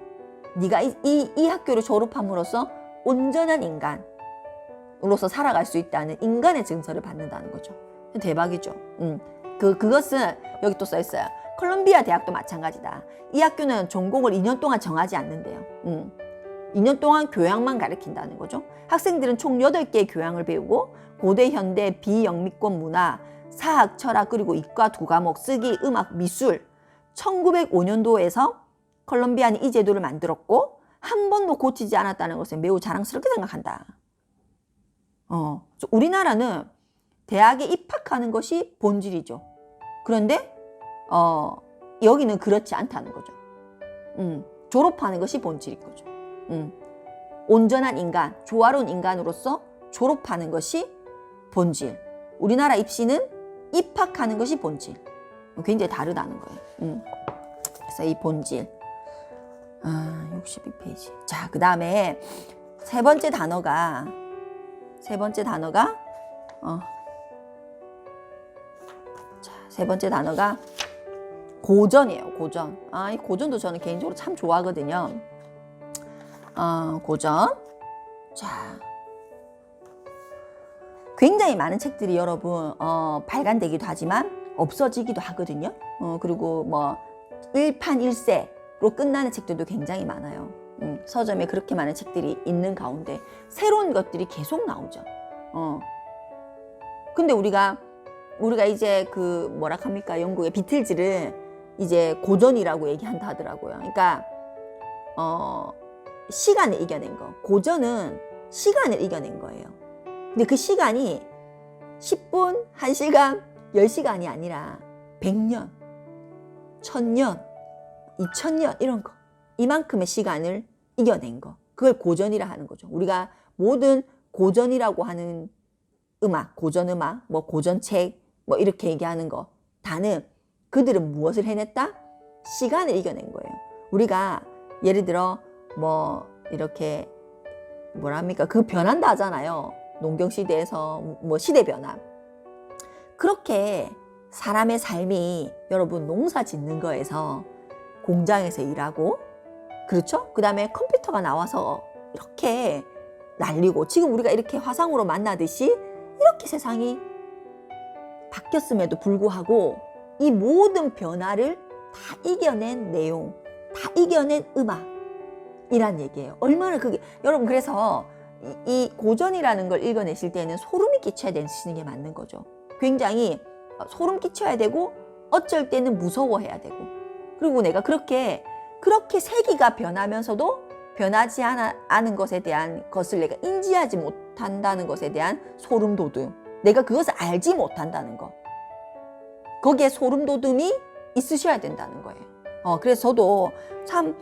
네가 이 학교를 졸업함으로써 온전한 인간으로서 살아갈 수 있다는 인간의 증서를 받는다는 거죠. 대박이죠. 그것은 여기 또 써 있어요. 콜롬비아 대학도 마찬가지다. 이 학교는 전공을 2년 동안 정하지 않는데요. 2년 동안 교양만 가르친다는 거죠. 학생들은 총 8개의 교양을 배우고 고대, 현대, 비영미권 문화, 사학, 철학, 그리고 이과 2과목, 쓰기, 음악, 미술. 1905년도에서 콜롬비아는 이 제도를 만들었고 한 번도 고치지 않았다는 것을 매우 자랑스럽게 생각한다. 우리나라는 대학에 입학하는 것이 본질이죠. 그런데 여기는 그렇지 않다는 거죠. 졸업하는 것이 본질인 거죠. 온전한 인간, 조화로운 인간으로서 졸업하는 것이 본질. 우리나라 입시는 입학하는 것이 본질. 굉장히 다르다는 거예요. 그래서 이 본질. 62페이지. 자, 그 다음에 세 번째 단어가 세 번째 단어가 고전이에요. 고전. 이 고전도 저는 개인적으로 참 좋아하거든요. 고전. 자, 굉장히 많은 책들이 여러분 발간되기도 하지만 없어지기도 하거든요. 그리고 뭐 일판일세로 끝나는 책들도 굉장히 많아요. 서점에 그렇게 많은 책들이 있는 가운데 새로운 것들이 계속 나오죠. 근데 우리가 이제 그 뭐라 합니까? 영국의 비틀즈를 이제 고전이라고 얘기한다 하더라고요. 그러니까 시간을 이겨낸 거. 고전은 시간을 이겨낸 거예요. 근데 그 시간이 10분, 1시간, 10시간이 아니라 100년, 1000년, 2000년 이런 거. 이만큼의 시간을 이겨낸 거. 그걸 고전이라 하는 거죠. 우리가 모든 고전이라고 하는 음악, 고전음악, 뭐 고전책, 뭐 이렇게 얘기하는 거 다는 그들은 무엇을 해냈다? 시간을 이겨낸 거예요. 우리가 예를 들어 뭐 이렇게 뭐랍니까? 그 변한다 하잖아요. 농경시대에서 뭐 시대 변화. 그렇게 사람의 삶이 여러분 농사 짓는 거에서 공장에서 일하고 그렇죠? 그 다음에 컴퓨터가 나와서 이렇게 날리고 지금 우리가 이렇게 화상으로 만나듯이 이렇게 세상이 바뀌었음에도 불구하고 이 모든 변화를 다 이겨낸 내용, 다 이겨낸 음악이란 얘기예요. 얼마나 그게 여러분 그래서 이 고전이라는 걸 읽어내실 때는 소름이 끼쳐야 되시는 게 맞는 거죠. 굉장히 소름 끼쳐야 되고 어쩔 때는 무서워해야 되고 그리고 내가 그렇게 세기가 변하면서도 변하지 않은 것에 대한 것을 내가 인지하지 못한다는 것에 대한 소름 돋음, 내가 그것을 알지 못한다는 거, 거기에 소름 돋음이 있으셔야 된다는 거예요. 그래서 저도 참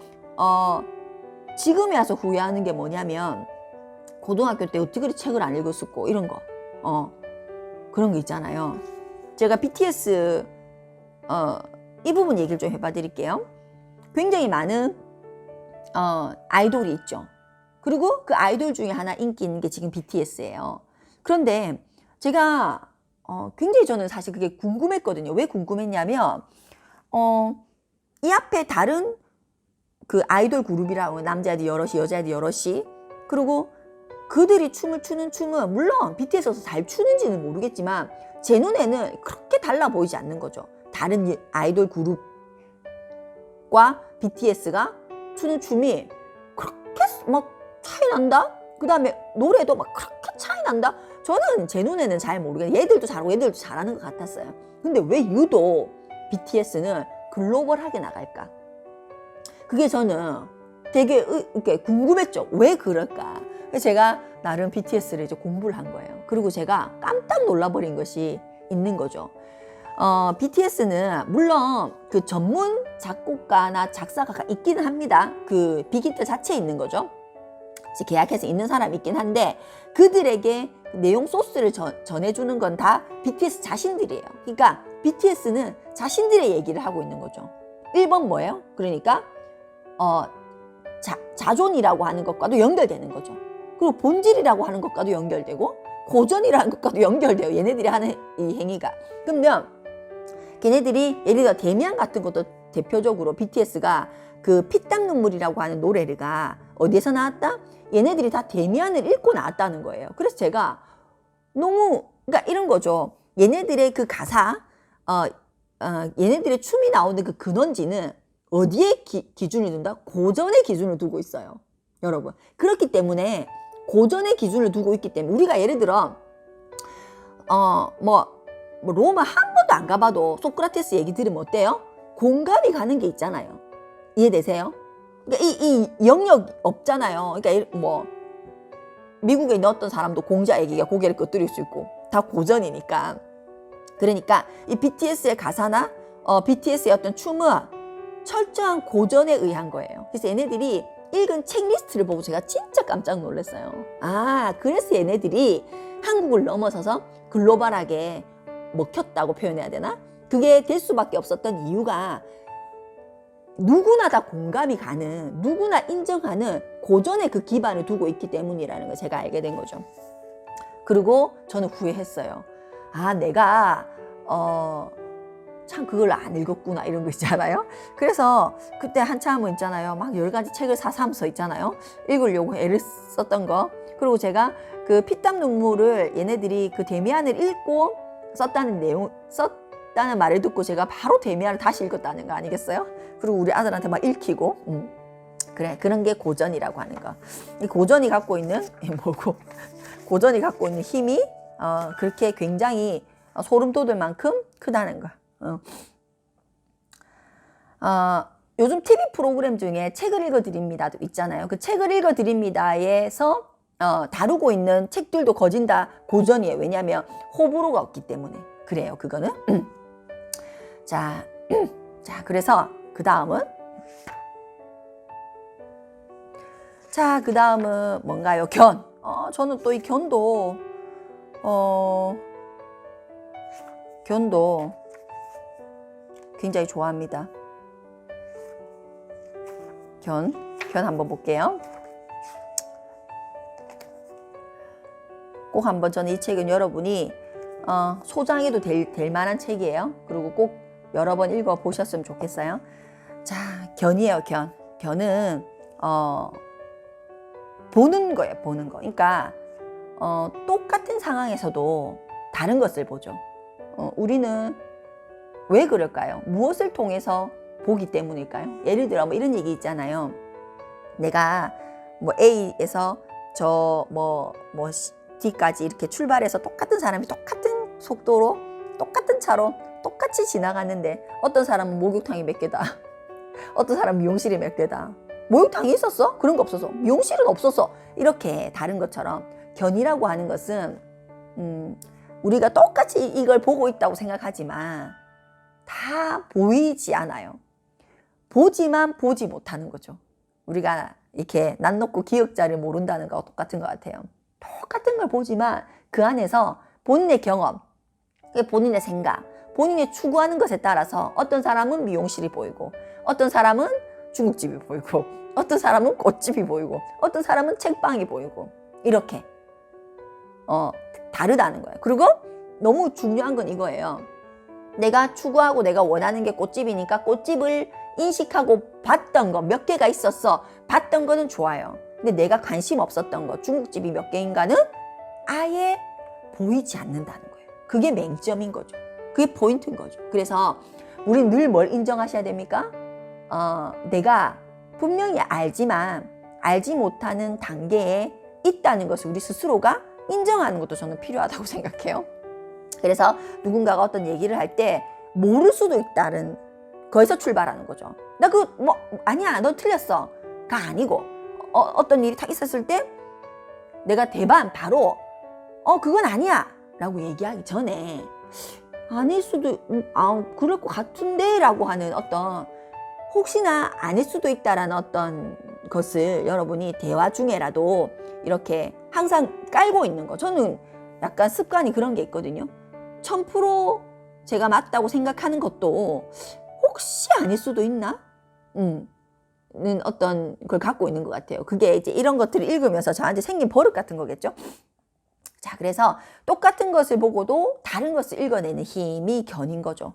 지금에 와서 후회하는 게 뭐냐면 고등학교 때 어떻게 그리 책을 안 읽었었고 이런 거 그런 거 있잖아요. 제가 BTS 이 부분 얘기를 좀 해봐 드릴게요. 굉장히 많은 아이돌이 있죠. 그리고 그 아이돌 중에 하나 인기 있는 게 지금 BTS예요. 그런데 제가 굉장히 저는 사실 그게 궁금했거든요. 왜 궁금했냐면 이 앞에 다른 그 아이돌 그룹이라고 남자애들 여럿이 여자애들 여럿이 그리고 그들이 춤을 추는 춤은 물론 BTS가 잘 추는지는 모르겠지만 제 눈에는 그렇게 달라 보이지 않는 거죠. 다른 아이돌 그룹과 BTS가 추는 춤이 그렇게 막 차이 난다? 그 다음에 노래도 막 그렇게 차이 난다? 저는 제 눈에는 잘 모르겠어요. 얘들도 잘하고 얘들도 잘하는 것 같았어요. 근데 왜 유독 BTS는 글로벌하게 나갈까? 그게 저는 되게 궁금했죠. 왜 그럴까? 그래서 제가 나름 BTS를 이제 공부를 한 거예요. 그리고 제가 깜짝 놀라버린 것이 있는 거죠. BTS는 물론 그 전문 작곡가나 작사가가 있기는 합니다. 그 빅히트 자체에 있는 거죠. 계약해서 있는 사람이 있긴 한데 그들에게 내용 소스를 전해주는 건 다 BTS 자신들이에요. 그러니까 BTS는 자신들의 얘기를 하고 있는 거죠. 1번 뭐예요? 그러니까 자존이라고 하는 것과도 연결되는 거죠. 그리고 본질이라고 하는 것과도 연결되고 고전이라는 것과도 연결돼요. 얘네들이 하는 이 행위가. 그러면 걔네들이 예를 들어 데미안 같은 것도 대표적으로 BTS가 그 피땀 눈물이라고 하는 노래가 어디에서 나왔다? 얘네들이 다 데미안을 읽고 나왔다는 거예요. 그래서 제가 그러니까 이런 거죠. 얘네들의 그 가사, 얘네들의 춤이 나오는 그 근원지는 어디에 기준을 둔다? 고전의 기준을 두고 있어요. 여러분. 그렇기 때문에 고전의 기준을 두고 있기 때문에 우리가 예를 들어 뭐 로마 한 번도 안 가봐도 소크라테스 얘기 들으면 어때요? 공감이 가는 게 있잖아요. 이해되세요? 그러니까 이 영역 없잖아요. 그러니까 뭐 미국에 있는 어떤 사람도 공자 얘기가 고개를 끄덕일 수 있고 다 고전이니까. 그러니까 이 BTS의 가사나 BTS의 어떤 춤은 철저한 고전에 의한 거예요. 그래서 얘네들이 읽은 책 리스트를 보고 제가 진짜 깜짝 놀랐어요. 그래서 얘네들이 한국을 넘어서서 글로벌하게 먹혔다고 표현해야 되나? 그게 될 수밖에 없었던 이유가 누구나 다 공감이 가는, 누구나 인정하는 고전의 그 기반을 두고 있기 때문이라는 걸 제가 알게 된 거죠. 그리고 저는 후회했어요. 내가 참 그걸 안 읽었구나 이런 거 있잖아요. 그래서 그때 한참은 있잖아요. 막 여러 가지 책을 사삼서 있잖아요. 읽으려고 애를 썼던 거. 그리고 제가 그 피땀 눈물을 얘네들이 그 데미안을 읽고 썼다는 없다는 말을 듣고 제가 바로 데미안을 다시 읽었다는 거 아니겠어요? 그리고 우리 아들한테 막 읽히고 그래, 그런 게 고전이라고 하는 거. 이 고전이 갖고 있는 뭐고 고전이 갖고 있는 힘이 그렇게 굉장히 소름 돋을 만큼 크다는 거. 요즘 TV 프로그램 중에 책을 읽어드립니다 있잖아요. 그 책을 읽어드립니다에서 다루고 있는 책들도 거진 다 고전이에요. 왜냐하면 호불호가 없기 때문에 그래요. 그거는 자, 그래서 그 다음은 뭔가요? 견. 저는 또 이 견도 굉장히 좋아합니다. 견 한번 볼게요. 꼭 한번 저는 이 책은 여러분이 소장해도 될 만한 책이에요. 그리고 꼭 여러 번 읽어 보셨으면 좋겠어요. 자, 견이에요. 견은 보는 거예요. 보는 거. 그러니까 똑같은 상황에서도 다른 것을 보죠. 우리는 왜 그럴까요? 무엇을 통해서 보기 때문일까요? 예를 들어 뭐 이런 얘기 있잖아요. 내가 뭐 A에서 D까지 이렇게 출발해서 똑같은 사람이 똑같은 속도로 똑같은 차로 똑같이 지나갔는데 어떤 사람은 목욕탕이 몇 개다. 어떤 사람은 미용실이 몇 개다. 목욕탕이 있었어? 그런 거 없었어. 미용실은 없었어. 이렇게 다른 것처럼 견이라고 하는 것은 우리가 똑같이 이걸 보고 있다고 생각하지만 다 보이지 않아요. 보지만 보지 못하는 거죠. 우리가 이렇게 난 놓고 기억자를 모른다는 거와 똑같은 것 같아요. 똑같은 걸 보지만 그 안에서 본인의 경험, 본인의 생각, 본인이 추구하는 것에 따라서 어떤 사람은 미용실이 보이고 어떤 사람은 중국집이 보이고 어떤 사람은 꽃집이 보이고 어떤 사람은 책방이 보이고 이렇게 다르다는 거예요. 그리고 너무 중요한 건 이거예요. 내가 추구하고 내가 원하는 게 꽃집이니까 꽃집을 인식하고 봤던 거 몇 개가 있었어. 봤던 거는 좋아요. 근데 내가 관심 없었던 거 중국집이 몇 개인가는 아예 보이지 않는다는 거예요. 그게 맹점인 거죠. 그게 포인트인 거죠. 그래서 우리는 늘 뭘 인정하셔야 됩니까? 내가 분명히 알지만 알지 못하는 단계에 있다는 것을 우리 스스로가 인정하는 것도 저는 필요하다고 생각해요. 그래서 누군가가 어떤 얘기를 할 때 모를 수도 있다는 거기서 출발하는 거죠. 나 아니야, 너 틀렸어. 가 아니고 어떤 일이 딱 있었을 때 내가 바로 그건 아니야 라고 얘기하기 전에 아닐 수도 그럴 것 같은데 라고 하는 어떤 혹시나 아닐 수도 있다라는 어떤 것을 여러분이 대화 중에라도 이렇게 항상 깔고 있는 거. 저는 약간 습관이 그런 게 있거든요. 1000% 제가 맞다고 생각하는 것도 혹시 아닐 수도 있나? 는 어떤 걸 갖고 있는 것 같아요. 그게 이제 이런 것들을 읽으면서 저한테 생긴 버릇 같은 거겠죠. 자, 그래서 똑같은 것을 보고도 다른 것을 읽어내는 힘이 견인 거죠.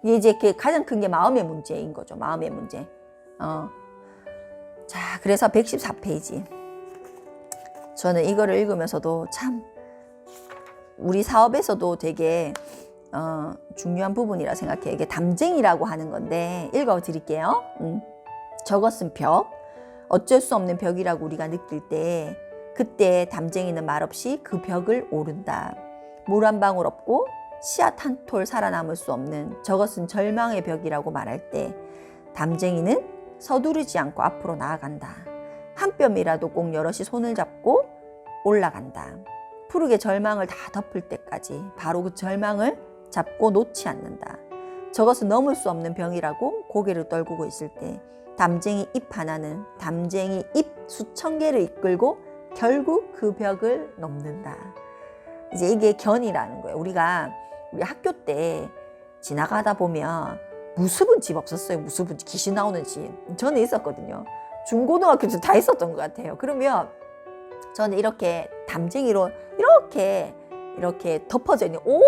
이게 이제 가장 큰 게 마음의 문제인 거죠. 마음의 문제. 자, 그래서 114페이지. 저는 이거를 읽으면서도 참 우리 사업에서도 되게 중요한 부분이라 생각해요. 이게 담쟁이라고 하는 건데 읽어드릴게요. 저것은 벽. 어쩔 수 없는 벽이라고 우리가 느낄 때 그때 담쟁이는 말없이 그 벽을 오른다. 물 한 방울 없고 씨앗 한 톨 살아남을 수 없는 저것은 절망의 벽이라고 말할 때 담쟁이는 서두르지 않고 앞으로 나아간다. 한 뼘이라도 꼭 여럿이 손을 잡고 올라간다. 푸르게 절망을 다 덮을 때까지 바로 그 절망을 잡고 놓지 않는다. 저것은 넘을 수 없는 병이라고 고개를 떨구고 있을 때 담쟁이 잎 하나는 담쟁이 잎 수천 개를 이끌고 결국 그 벽을 넘는다. 이제 이게 견이라는 거예요. 우리 학교 때 지나가다 보면 무수분 집 없었어요. 무수분 집, 귀신 나오는 집. 저는 있었거든요. 중고등학교 때 다 있었던 것 같아요. 그러면 저는 이렇게 담쟁이로 이렇게 덮어져 있는 온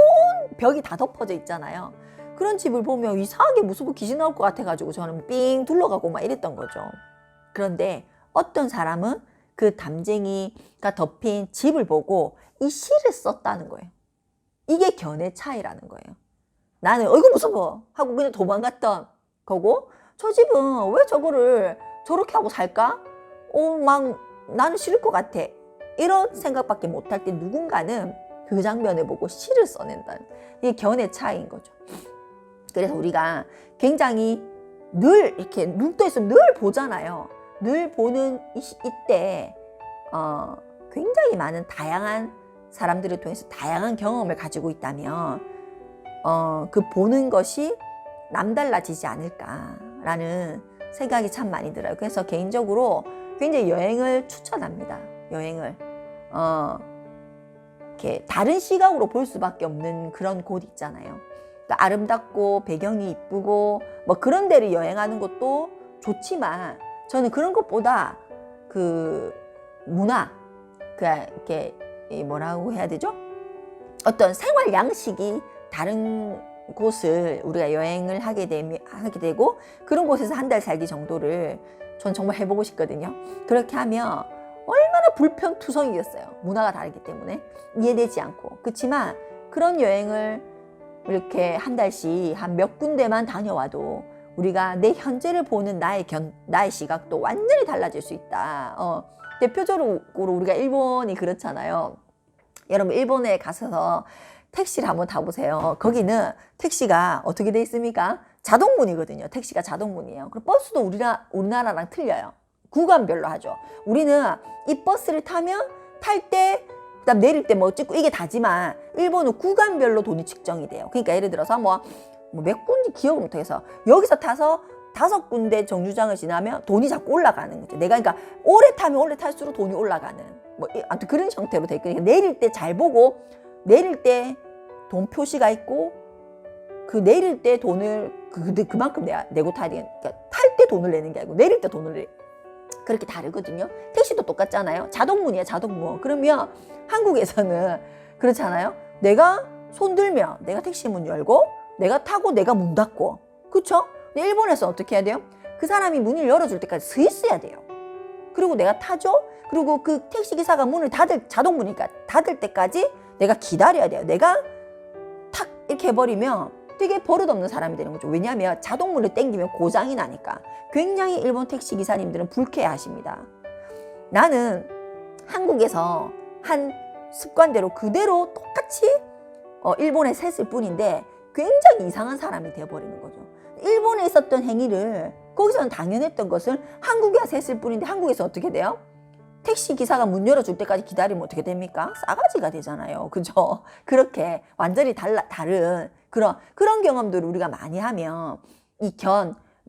벽이 다 덮어져 있잖아요. 그런 집을 보면 이상하게 무슨 귀신 나올 것 같아가지고 저는 삥 둘러가고 막 이랬던 거죠. 그런데 어떤 사람은 그 담쟁이가 덮인 집을 보고 이 시를 썼다는 거예요. 이게 견의 차이라는 거예요. 나는 이거 무서워 하고 그냥 도망갔던 거고, 저 집은 왜 저거를 저렇게 하고 살까? 막 나는 싫을 것 같아. 이런 생각밖에 못할 때 누군가는 그 장면을 보고 시를 써낸다는, 이게 견해 차이인 거죠. 그래서 우리가 굉장히 늘 이렇게 눈 떠 있으면 늘 보잖아요. 늘 보는 이때 굉장히 많은 다양한 사람들을 통해서 다양한 경험을 가지고 있다면 그 보는 것이 남달라지지 않을까라는 생각이 참 많이 들어요. 그래서 개인적으로 굉장히 여행을 추천합니다. 여행을 이렇게 다른 시각으로 볼 수밖에 없는 그런 곳 있잖아요. 그러니까 아름답고 배경이 이쁘고 뭐 그런 데를 여행하는 것도 좋지만, 저는 그런 것보다 그 문화, 이렇게 뭐라고 해야 되죠? 어떤 생활 양식이 다른 곳을 우리가 여행을 하게 되고, 그런 곳에서 한 달 살기 정도를 전 정말 해보고 싶거든요. 그렇게 하면 얼마나 불편투성이겠어요. 문화가 다르기 때문에 이해되지 않고. 그렇지만 그런 여행을 이렇게 한 달씩 한 몇 군데만 다녀와도 우리가 내 현재를 보는 나의 시각도 완전히 달라질 수 있다. 대표적으로 우리가 일본이 그렇잖아요. 여러분 일본에 가셔서 택시를 한번 타보세요. 거기는 택시가 어떻게 돼 있습니까? 자동문이거든요. 택시가 자동문이에요. 그리고 버스도 우리나라랑 틀려요. 구간별로 하죠. 우리는 이 버스를 타면 탈 때, 그다음 내릴 때 뭐 찍고 이게 다지만, 일본은 구간별로 돈이 측정이 돼요. 그러니까 예를 들어서 뭐 몇 군지 기억을 못해서 여기서 타서 5군데 정류장을 지나면 돈이 자꾸 올라가는 거죠. 내가 그러니까 오래 타면 오래 탈수록 돈이 올라가는, 뭐 아무튼 그런 형태로 돼 있거든요. 내릴 때 잘 보고, 내릴 때 돈 표시가 있고, 그 내릴 때 돈을 그만큼 내고 타야 되니까, 그러니까 탈 때 돈을 내는 게 아니고 내릴 때 돈을 내. 그렇게 다르거든요. 택시도 똑같잖아요. 자동문이야, 자동문. 그러면 한국에서는 그렇잖아요. 내가 손 들면 내가 택시 문 열고, 내가 타고 내가 문 닫고, 그렇죠? 근데 일본에서는 어떻게 해야 돼요? 그 사람이 문을 열어줄 때까지 서 있어야 돼요. 그리고 내가 타죠? 그리고 그 택시기사가 문을 자동문이니까 닫을 때까지 내가 기다려야 돼요. 내가 탁 이렇게 해버리면 되게 버릇없는 사람이 되는 거죠. 왜냐하면 자동문을 땡기면 고장이 나니까. 굉장히 일본 택시기사님들은 불쾌해하십니다. 나는 한국에서 한 습관대로 그대로 똑같이 일본에 샜을 뿐인데 굉장히 이상한 사람이 되어버리는 거죠. 일본에 있었던 행위를 거기서는 당연했던 것을 한국에 샜을 뿐인데, 한국에서 어떻게 돼요? 택시 기사가 문 열어줄 때까지 기다리면 어떻게 됩니까? 싸가지가 되잖아요. 그죠? 그렇게 완전히 다른 그런 경험들을 우리가 많이 하면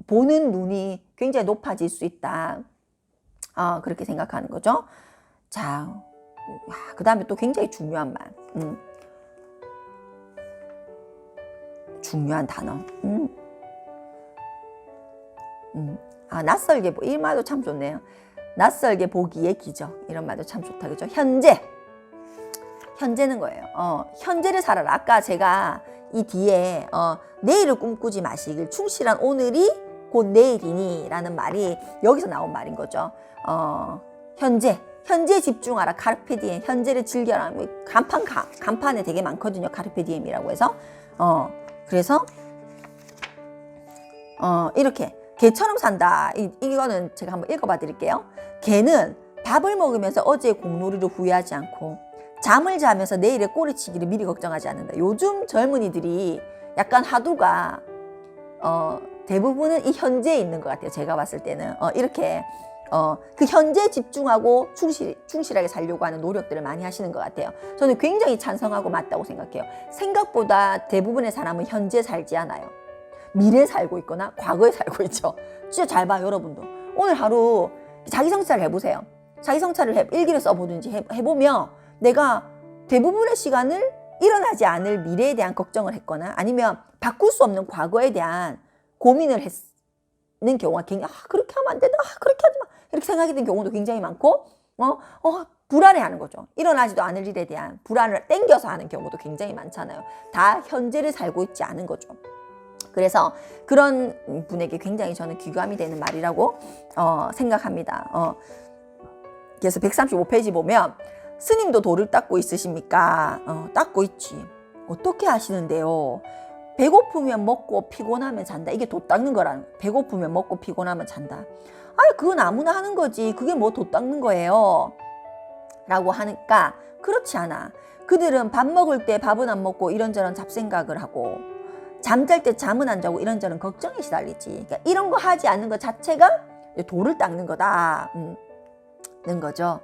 보는 눈이 굉장히 높아질 수 있다. 그렇게 생각하는 거죠. 자, 그 다음에 또 굉장히 중요한 말. 중요한 단어. 낯설게 이 말도 참 좋네요. 낯설게 보기의 기적, 이런 말도 참 좋다, 그죠? 현재는 거예요. 현재를 살아라. 아까 제가 이 뒤에 내일을 꿈꾸지 마시길, 충실한 오늘이 곧 내일이니 라는 말이 여기서 나온 말인 거죠. 현재에 집중하라. 카르페디엠. 현재를 즐겨라. 간판에 되게 많거든요. 카르페디엠이라고 해서. 그래서 이렇게 개처럼 산다. 이거는 제가 한번 읽어봐 드릴게요. 개는 밥을 먹으면서 어제의 공놀이를 후회하지 않고, 잠을 자면서 내일의 꼬리치기를 미리 걱정하지 않는다. 요즘 젊은이들이 약간 하두가 대부분은 이 현재에 있는 것 같아요. 제가 봤을 때는 이렇게 그 현재에 집중하고 충실하게 살려고 하는 노력들을 많이 하시는 것 같아요. 저는 굉장히 찬성하고 맞다고 생각해요. 생각보다 대부분의 사람은 현재 살지 않아요. 미래에 살고 있거나 과거에 살고 있죠. 진짜 잘 봐요, 여러분도. 오늘 하루 자기 성찰을 해보세요. 자기 성찰을 일기를 써보든지 해보면, 내가 대부분의 시간을 일어나지 않을 미래에 대한 걱정을 했거나, 아니면 바꿀 수 없는 과거에 대한 고민을 했는 경우가 굉장히, 그렇게 하면 안 된다, 그렇게 하지 마, 이렇게 생각이 든 경우도 굉장히 많고, 불안해하는 거죠. 일어나지도 않을 일에 대한 불안을 땡겨서 하는 경우도 굉장히 많잖아요. 다 현재를 살고 있지 않은 거죠. 그래서 그런 분에게 굉장히 저는 귀감이 되는 말이라고 생각합니다. 그래서 135페이지 보면, 스님도 돌을 닦고 있으십니까? 닦고 있지. 어떻게 하시는데요? 배고프면 먹고 피곤하면 잔다. 이게 돛 닦는 거라는 거예요. 배고프면 먹고 피곤하면 잔다. 아니 그건 아무나 하는 거지. 그게 뭐 돛 닦는 거예요. 라고 하니까 그렇지 않아. 그들은 밥 먹을 때 밥은 안 먹고 이런저런 잡생각을 하고 잠잘 때 잠은 안 자고 이런저런 걱정에 시달리지. 그러니까 이런 거 하지 않는 것 자체가 돌을 닦는 거다. 는 거죠.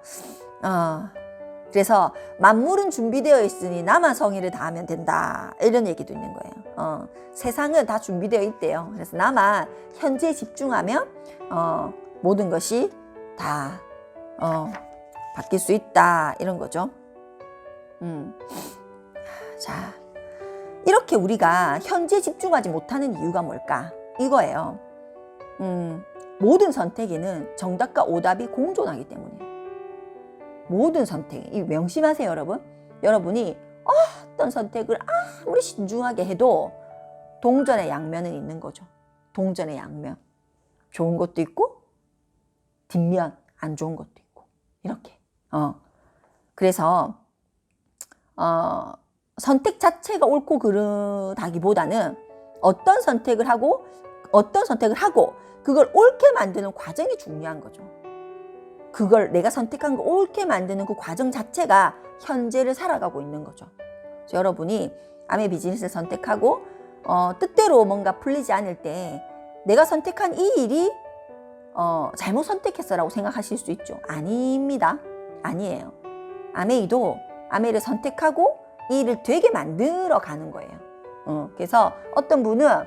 그래서 만물은 준비되어 있으니 나만 성의를 다하면 된다. 이런 얘기도 있는 거예요. 세상은 다 준비되어 있대요. 그래서 나만 현재에 집중하면 모든 것이 다 바뀔 수 있다. 이런 거죠. 자, 이렇게 우리가 현재에 집중하지 못하는 이유가 뭘까? 이거예요. 모든 선택에는 정답과 오답이 공존하기 때문이에요. 모든 선택, 이 명심하세요, 여러분. 여러분이 어떤 선택을 아무리 신중하게 해도 동전의 양면은 있는 거죠. 동전의 양면. 좋은 것도 있고 뒷면 안 좋은 것도 있고 이렇게. 그래서 선택 자체가 옳고 그르다기보다는 어떤 선택을 하고 그걸 옳게 만드는 과정이 중요한 거죠. 그걸 내가 선택한 거 옳게 만드는 그 과정 자체가 현재를 살아가고 있는 거죠. 그래서 여러분이 아메 비즈니스를 선택하고 뜻대로 뭔가 풀리지 않을 때 내가 선택한 이 일이 잘못 선택했어라고 생각하실 수 있죠. 아닙니다. 아니에요. 아메이도 아메를 선택하고 이 일을 되게 만들어 가는 거예요. 그래서 어떤 분은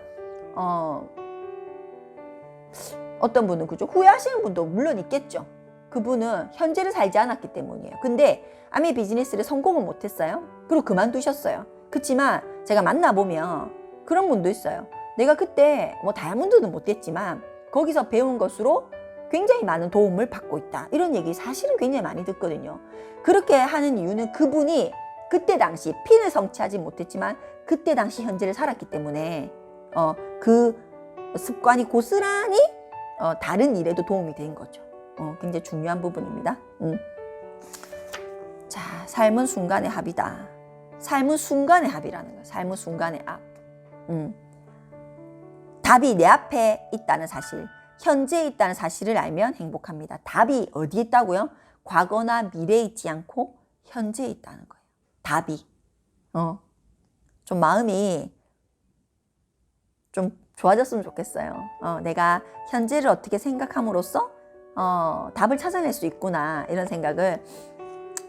그죠? 후회하시는 분도 물론 있겠죠. 그분은 현재를 살지 않았기 때문이에요. 근데 아메 비즈니스를 성공은 못했어요. 그리고 그만두셨어요. 그렇지만 제가 만나보면 그런 분도 있어요. 내가 그때 뭐 다이아몬드는 못 됐지만 거기서 배운 것으로 굉장히 많은 도움을 받고 있다. 이런 얘기 사실은 굉장히 많이 듣거든요. 그렇게 하는 이유는 그분이 그때 당시 핀을 성취하지 못했지만 그때 당시 현재를 살았기 때문에 그 습관이 고스란히 다른 일에도 도움이 된 거죠. 굉장히 중요한 부분입니다. 자, 삶은 순간의 합이다. 삶은 순간의 합이라는 거예요. 삶은 순간의 합. 답이 내 앞에 있다는 사실, 현재에 있다는 사실을 알면 행복합니다. 답이 어디에 있다고요? 과거나 미래에 있지 않고 현재에 있다는 거예요. 답이. 좀 마음이 좀 좋아졌으면 좋겠어요. 내가 현재를 어떻게 생각함으로써 답을 찾아낼 수 있구나 이런 생각을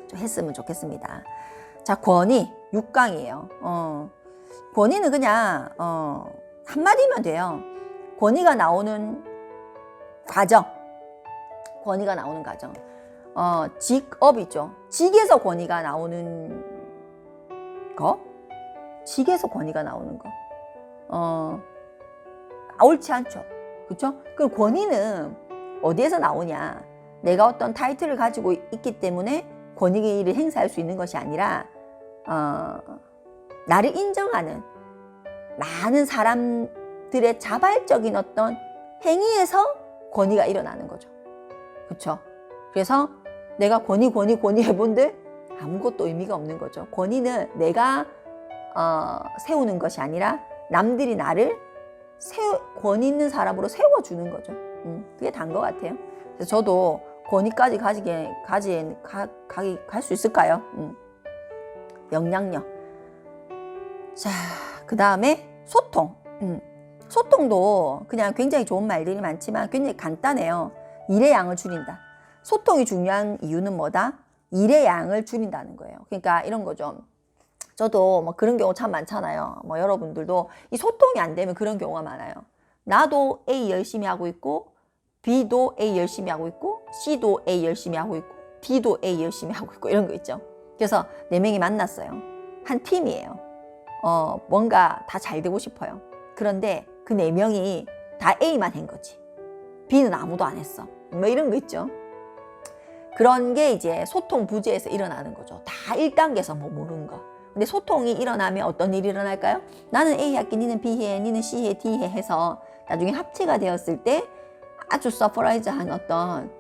좀 했으면 좋겠습니다. 자, 권위 6강이에요. 권위는 그냥 한마디면 돼요. 권위가 나오는 과정. 권위가 나오는 과정. 직업이죠. 직에서 권위가 나오는 거. 직에서 권위가 나오는 거. 옳지 않죠. 그렇죠? 그럼 권위는 어디에서 나오냐? 내가 어떤 타이틀을 가지고 있기 때문에 권위를 행사할 수 있는 것이 아니라 나를 인정하는 많은 사람들의 자발적인 어떤 행위에서 권위가 일어나는 거죠. 그렇죠? 그래서 내가 권위 해본들 아무것도 의미가 없는 거죠. 권위는 내가 세우는 것이 아니라 남들이 나를 권위 있는 사람으로 세워주는 거죠. 그게 다인 것 같아요. 그래서 저도 권위까지 갈 수 있을까요? 영향력. 자, 그 다음에 소통. 소통도 그냥 굉장히 좋은 말들이 많지만 굉장히 간단해요. 일의 양을 줄인다. 소통이 중요한 이유는 뭐다? 일의 양을 줄인다는 거예요. 그러니까 이런 거죠. 저도 뭐 그런 경우 참 많잖아요. 뭐 여러분들도 이 소통이 안 되면 그런 경우가 많아요. 나도 A 열심히 하고 있고 B도 A 열심히 하고 있고 C도 A 열심히 하고 있고 D도 A 열심히 하고 있고 이런 거 있죠. 그래서 4명이 만났어요. 한 팀이에요. 뭔가 다 잘 되고 싶어요. 그런데 그 4명이 다 A만 한 거지. B는 아무도 안 했어. 뭐 이런 거 있죠. 그런 게 이제 소통 부재에서 일어나는 거죠. 다 1단계에서 뭐 모르는 거. 근데 소통이 일어나면 어떤 일이 일어날까요? 나는 A 할게, 니는 B 해, 니는 C 해, D 해 해서 나중에 합체가 되었을 때 아주 서프라이즈한 어떤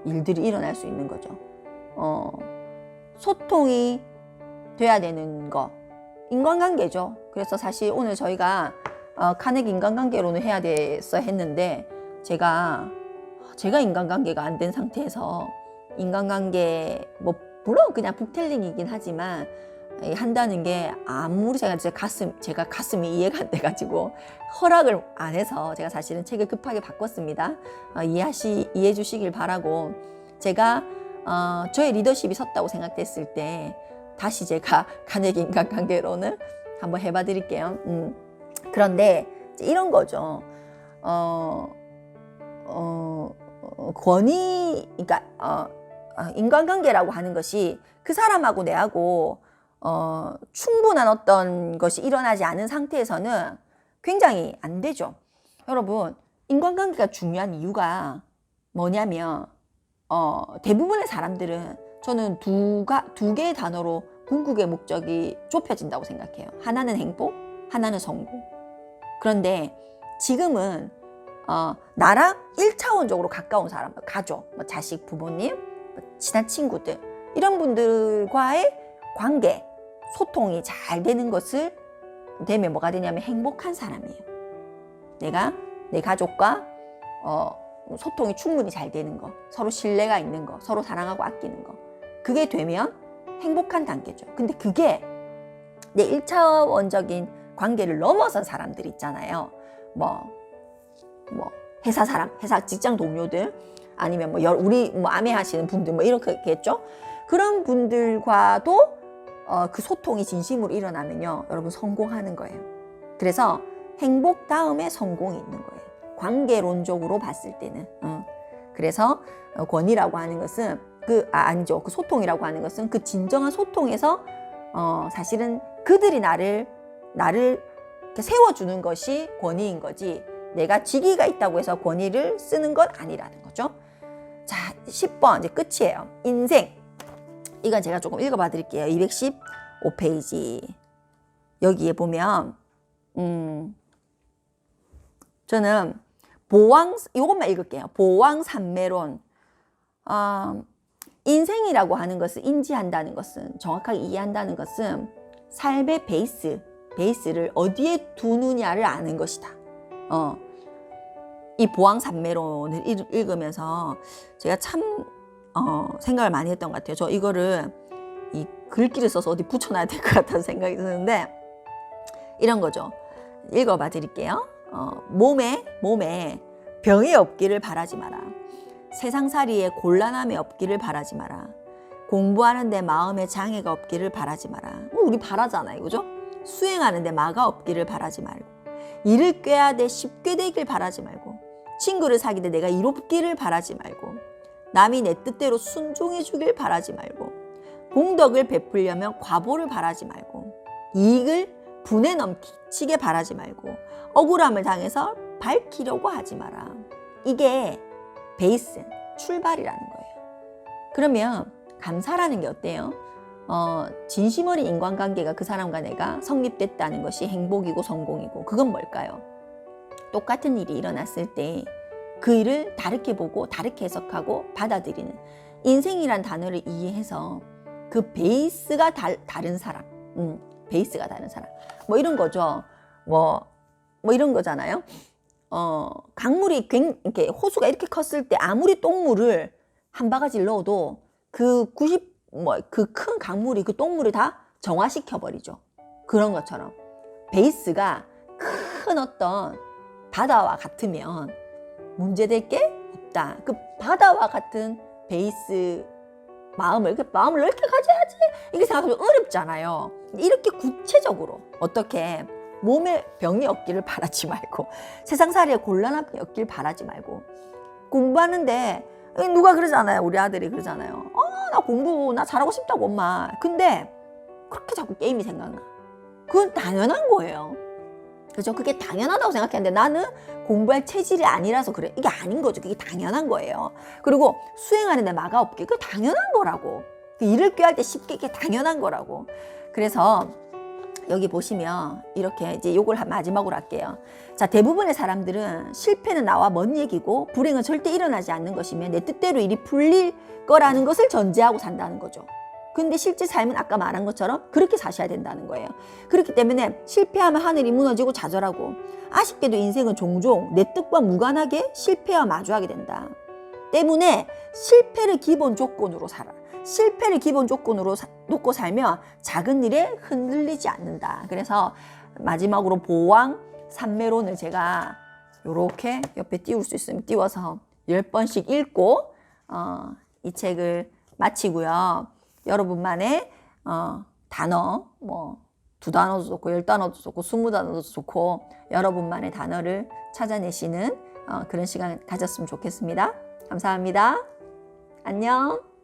일들이 일어날 수 있는 거죠. 소통이 돼야 되는 거. 인간관계죠. 그래서 사실 오늘 저희가 카네기 인간관계론을 해야 돼서 했는데 제가 인간관계가 안 된 상태에서 인간관계 뭐 물론 그냥 북텔링이긴 하지만 한다는 게 아무리 제가 가슴이 이해가 안 돼가지고 허락을 안 해서 제가 사실은 책을 급하게 바꿨습니다. 이해해 주시길 바라고 제가 저의 리더십이 섰다고 생각됐을 때 다시 제가 카네기 인간관계론을 한번 해봐 드릴게요. 그런데 이런 거죠. 그러니까 인간관계라고 하는 것이 그 사람하고 내하고 충분한 어떤 것이 일어나지 않은 상태에서는 굉장히 안 되죠. 여러분, 인간관계가 중요한 이유가 뭐냐면 대부분의 사람들은 저는 두 개의 단어로 궁극의 목적이 좁혀진다고 생각해요. 하나는 행복, 하나는 성공. 그런데 지금은 나랑 1차원적으로 가까운 사람, 가족, 뭐 자식, 부모님, 친한 친구들 이런 분들과의 관계, 소통이 잘 되는 것을 되면 뭐가 되냐면 행복한 사람이에요. 내가 내 가족과 소통이 충분히 잘 되는 거, 서로 신뢰가 있는 거, 서로 사랑하고 아끼는 거, 그게 되면 행복한 단계죠. 근데 그게 내 1차원적인 관계를 넘어선 사람들 있잖아요. 회사 사람, 회사 직장 동료들, 아니면 우리 아메 하시는 분들 이렇게겠죠. 그런 분들과도 그 소통이 진심으로 일어나면요, 여러분 성공하는 거예요. 그래서 행복 다음에 성공이 있는 거예요. 관계론적으로 봤을 때는. 그래서 권위라고 하는 것은 그 소통이라고 하는 것은 그 진정한 소통에서 사실은 그들이 나를 세워주는 것이 권위인 거지, 내가 직위가 있다고 해서 권위를 쓰는 건 아니라는 거죠. 자, 10번 이제 끝이에요. 인생. 이건 제가 조금 읽어봐 드릴게요. 215페이지. 여기에 보면 저는 이것만 읽을게요. 보왕산매론. 인생이라고 하는 것을 인지한다는 것은, 정확하게 이해한다는 것은 삶의 베이스를 어디에 두느냐를 아는 것이다. 이 보왕산매론을 읽으면서 제가 참 생각을 많이 했던 것 같아요. 저 이거를 이 글귀를 써서 어디 붙여놔야 될 것 같다는 생각이 드는데, 이런 거죠. 읽어봐 드릴게요. 몸에 병이 없기를 바라지 마라. 세상살이에 곤란함이 없기를 바라지 마라. 공부하는데 마음에 장애가 없기를 바라지 마라. 우리 바라잖아요, 그죠? 수행하는데 마가 없기를 바라지 말고, 일을 꾀하되 쉽게 되길 바라지 말고, 친구를 사귀되 내가 이롭기를 바라지 말고, 남이 내 뜻대로 순종해 주길 바라지 말고, 공덕을 베풀려면 과보를 바라지 말고, 이익을 분에 넘치게 바라지 말고, 억울함을 당해서 밝히려고 하지 마라. 이게 베이스, 출발이라는 거예요. 그러면 감사라는 게 어때요? 진심 어린 인간관계가 그 사람과 내가 성립됐다는 것이 행복이고 성공이고, 그건 뭘까요? 똑같은 일이 일어났을 때 그 일을 다르게 보고 다르게 해석하고 받아들이는, 인생이란 단어를 이해해서 그 베이스가 다른 사람, 베이스가 다른 사람, 이런 거죠. 이런 거잖아요. 강물이 이렇게 호수가 이렇게 컸을 때 아무리 똥물을 한 바가지를 넣어도 그 큰 강물이 그 똥물을 다 정화시켜 버리죠. 그런 것처럼 베이스가 큰 어떤 바다와 같으면 문제될 게 없다. 그 바다와 같은 베이스 마음을 이렇게 가져야지, 이렇게 생각하면 어렵잖아요. 이렇게 구체적으로 어떻게 몸에 병이 없기를 바라지 말고, 세상살이에 곤란함이 없기를 바라지 말고, 공부하는데 누가 그러잖아요. 우리 아들이 그러잖아요. 나 잘하고 싶다고 엄마. 근데 그렇게 자꾸 게임이 생각나. 그건 당연한 거예요. 그죠? 그게 당연하다고 생각했는데 나는 공부할 체질이 아니라서 그래. 이게 아닌 거죠. 그게 당연한 거예요. 그리고 수행하는데 마가 없게, 그게 당연한 거라고. 일을 꾀할 때 쉽게, 이게 당연한 거라고. 그래서 여기 보시면 이렇게 이제 요걸 마지막으로 할게요. 자, 대부분의 사람들은 실패는 나와 먼 얘기고 불행은 절대 일어나지 않는 것이며 내 뜻대로 일이 풀릴 거라는 것을 전제하고 산다는 거죠. 근데 실제 삶은 아까 말한 것처럼 그렇게 사셔야 된다는 거예요. 그렇기 때문에 실패하면 하늘이 무너지고 좌절하고, 아쉽게도 인생은 종종 내 뜻과 무관하게 실패와 마주하게 된다. 때문에 실패를 기본 조건으로 살아. 실패를 기본 조건으로 놓고 살면 작은 일에 흔들리지 않는다. 그래서 마지막으로 보왕 삼매론을 제가 이렇게 옆에 띄울 수 있으면 띄워서 10번씩 읽고 이 책을 마치고요. 여러분만의 단어, 뭐 2단어도 좋고 10단어도 좋고 20단어도 좋고 여러분만의 단어를 찾아내시는 그런 시간 가졌으면 좋겠습니다. 감사합니다. 안녕.